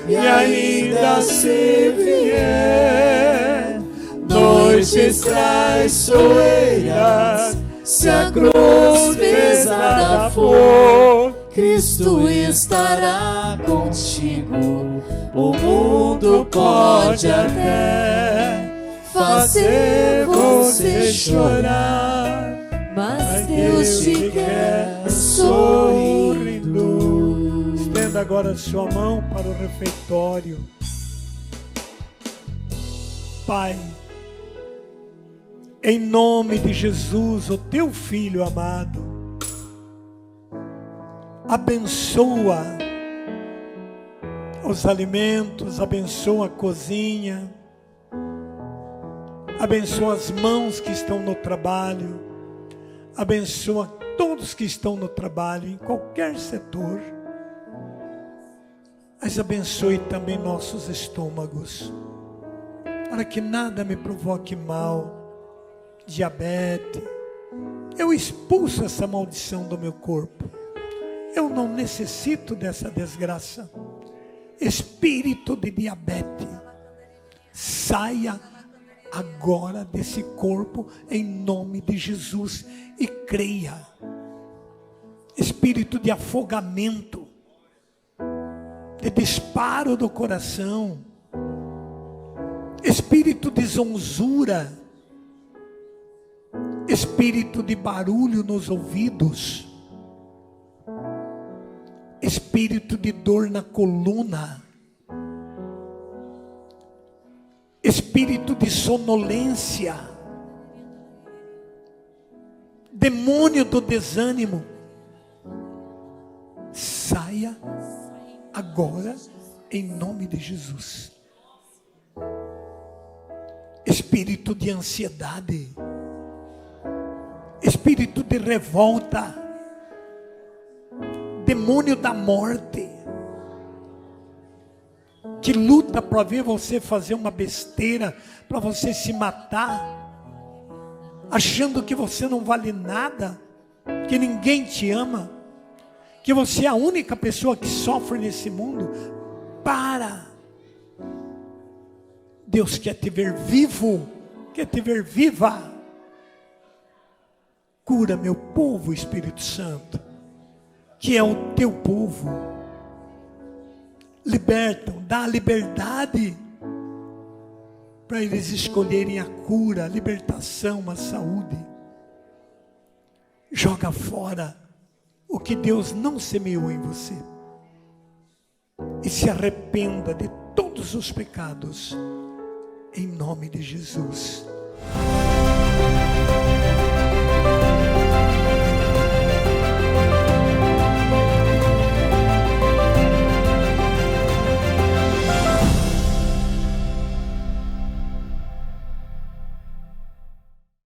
E ainda se vier noites traiçoeiras, se a cruz pesada for, Cristo estará contigo. O mundo pode até fazer você chorar, mas Deus te quer sorrindo. Estenda agora sua mão para o refeitório. Pai, em nome de Jesus, o teu Filho amado, abençoa os alimentos, abençoa a cozinha, abençoa as mãos que estão no trabalho, abençoa todos que estão no trabalho, em qualquer setor, mas abençoe também nossos estômagos, para que nada me provoque mal, diabetes. Eu expulso essa maldição do meu corpo. Eu não necessito dessa desgraça. Espírito de diabetes, saia agora desse corpo em nome de Jesus e creia. Espírito de afogamento, de disparo do coração, espírito de zonzura, espírito de barulho nos ouvidos, espírito de dor na coluna, espírito de sonolência, demônio do desânimo, saia agora em nome de Jesus. Espírito de ansiedade, espírito de revolta, demônio da morte, que luta para ver você fazer uma besteira, para você se matar, achando que você não vale nada, que ninguém te ama, que você é a única pessoa que sofre nesse mundo. Para! Deus quer te ver vivo, quer te ver viva. Cura meu povo, Espírito Santo, que é o teu povo. Libertam, dá a liberdade para eles escolherem a cura, a libertação, a saúde. Joga fora o que Deus não semeou em você. E se arrependa de todos os pecados. Em nome de Jesus.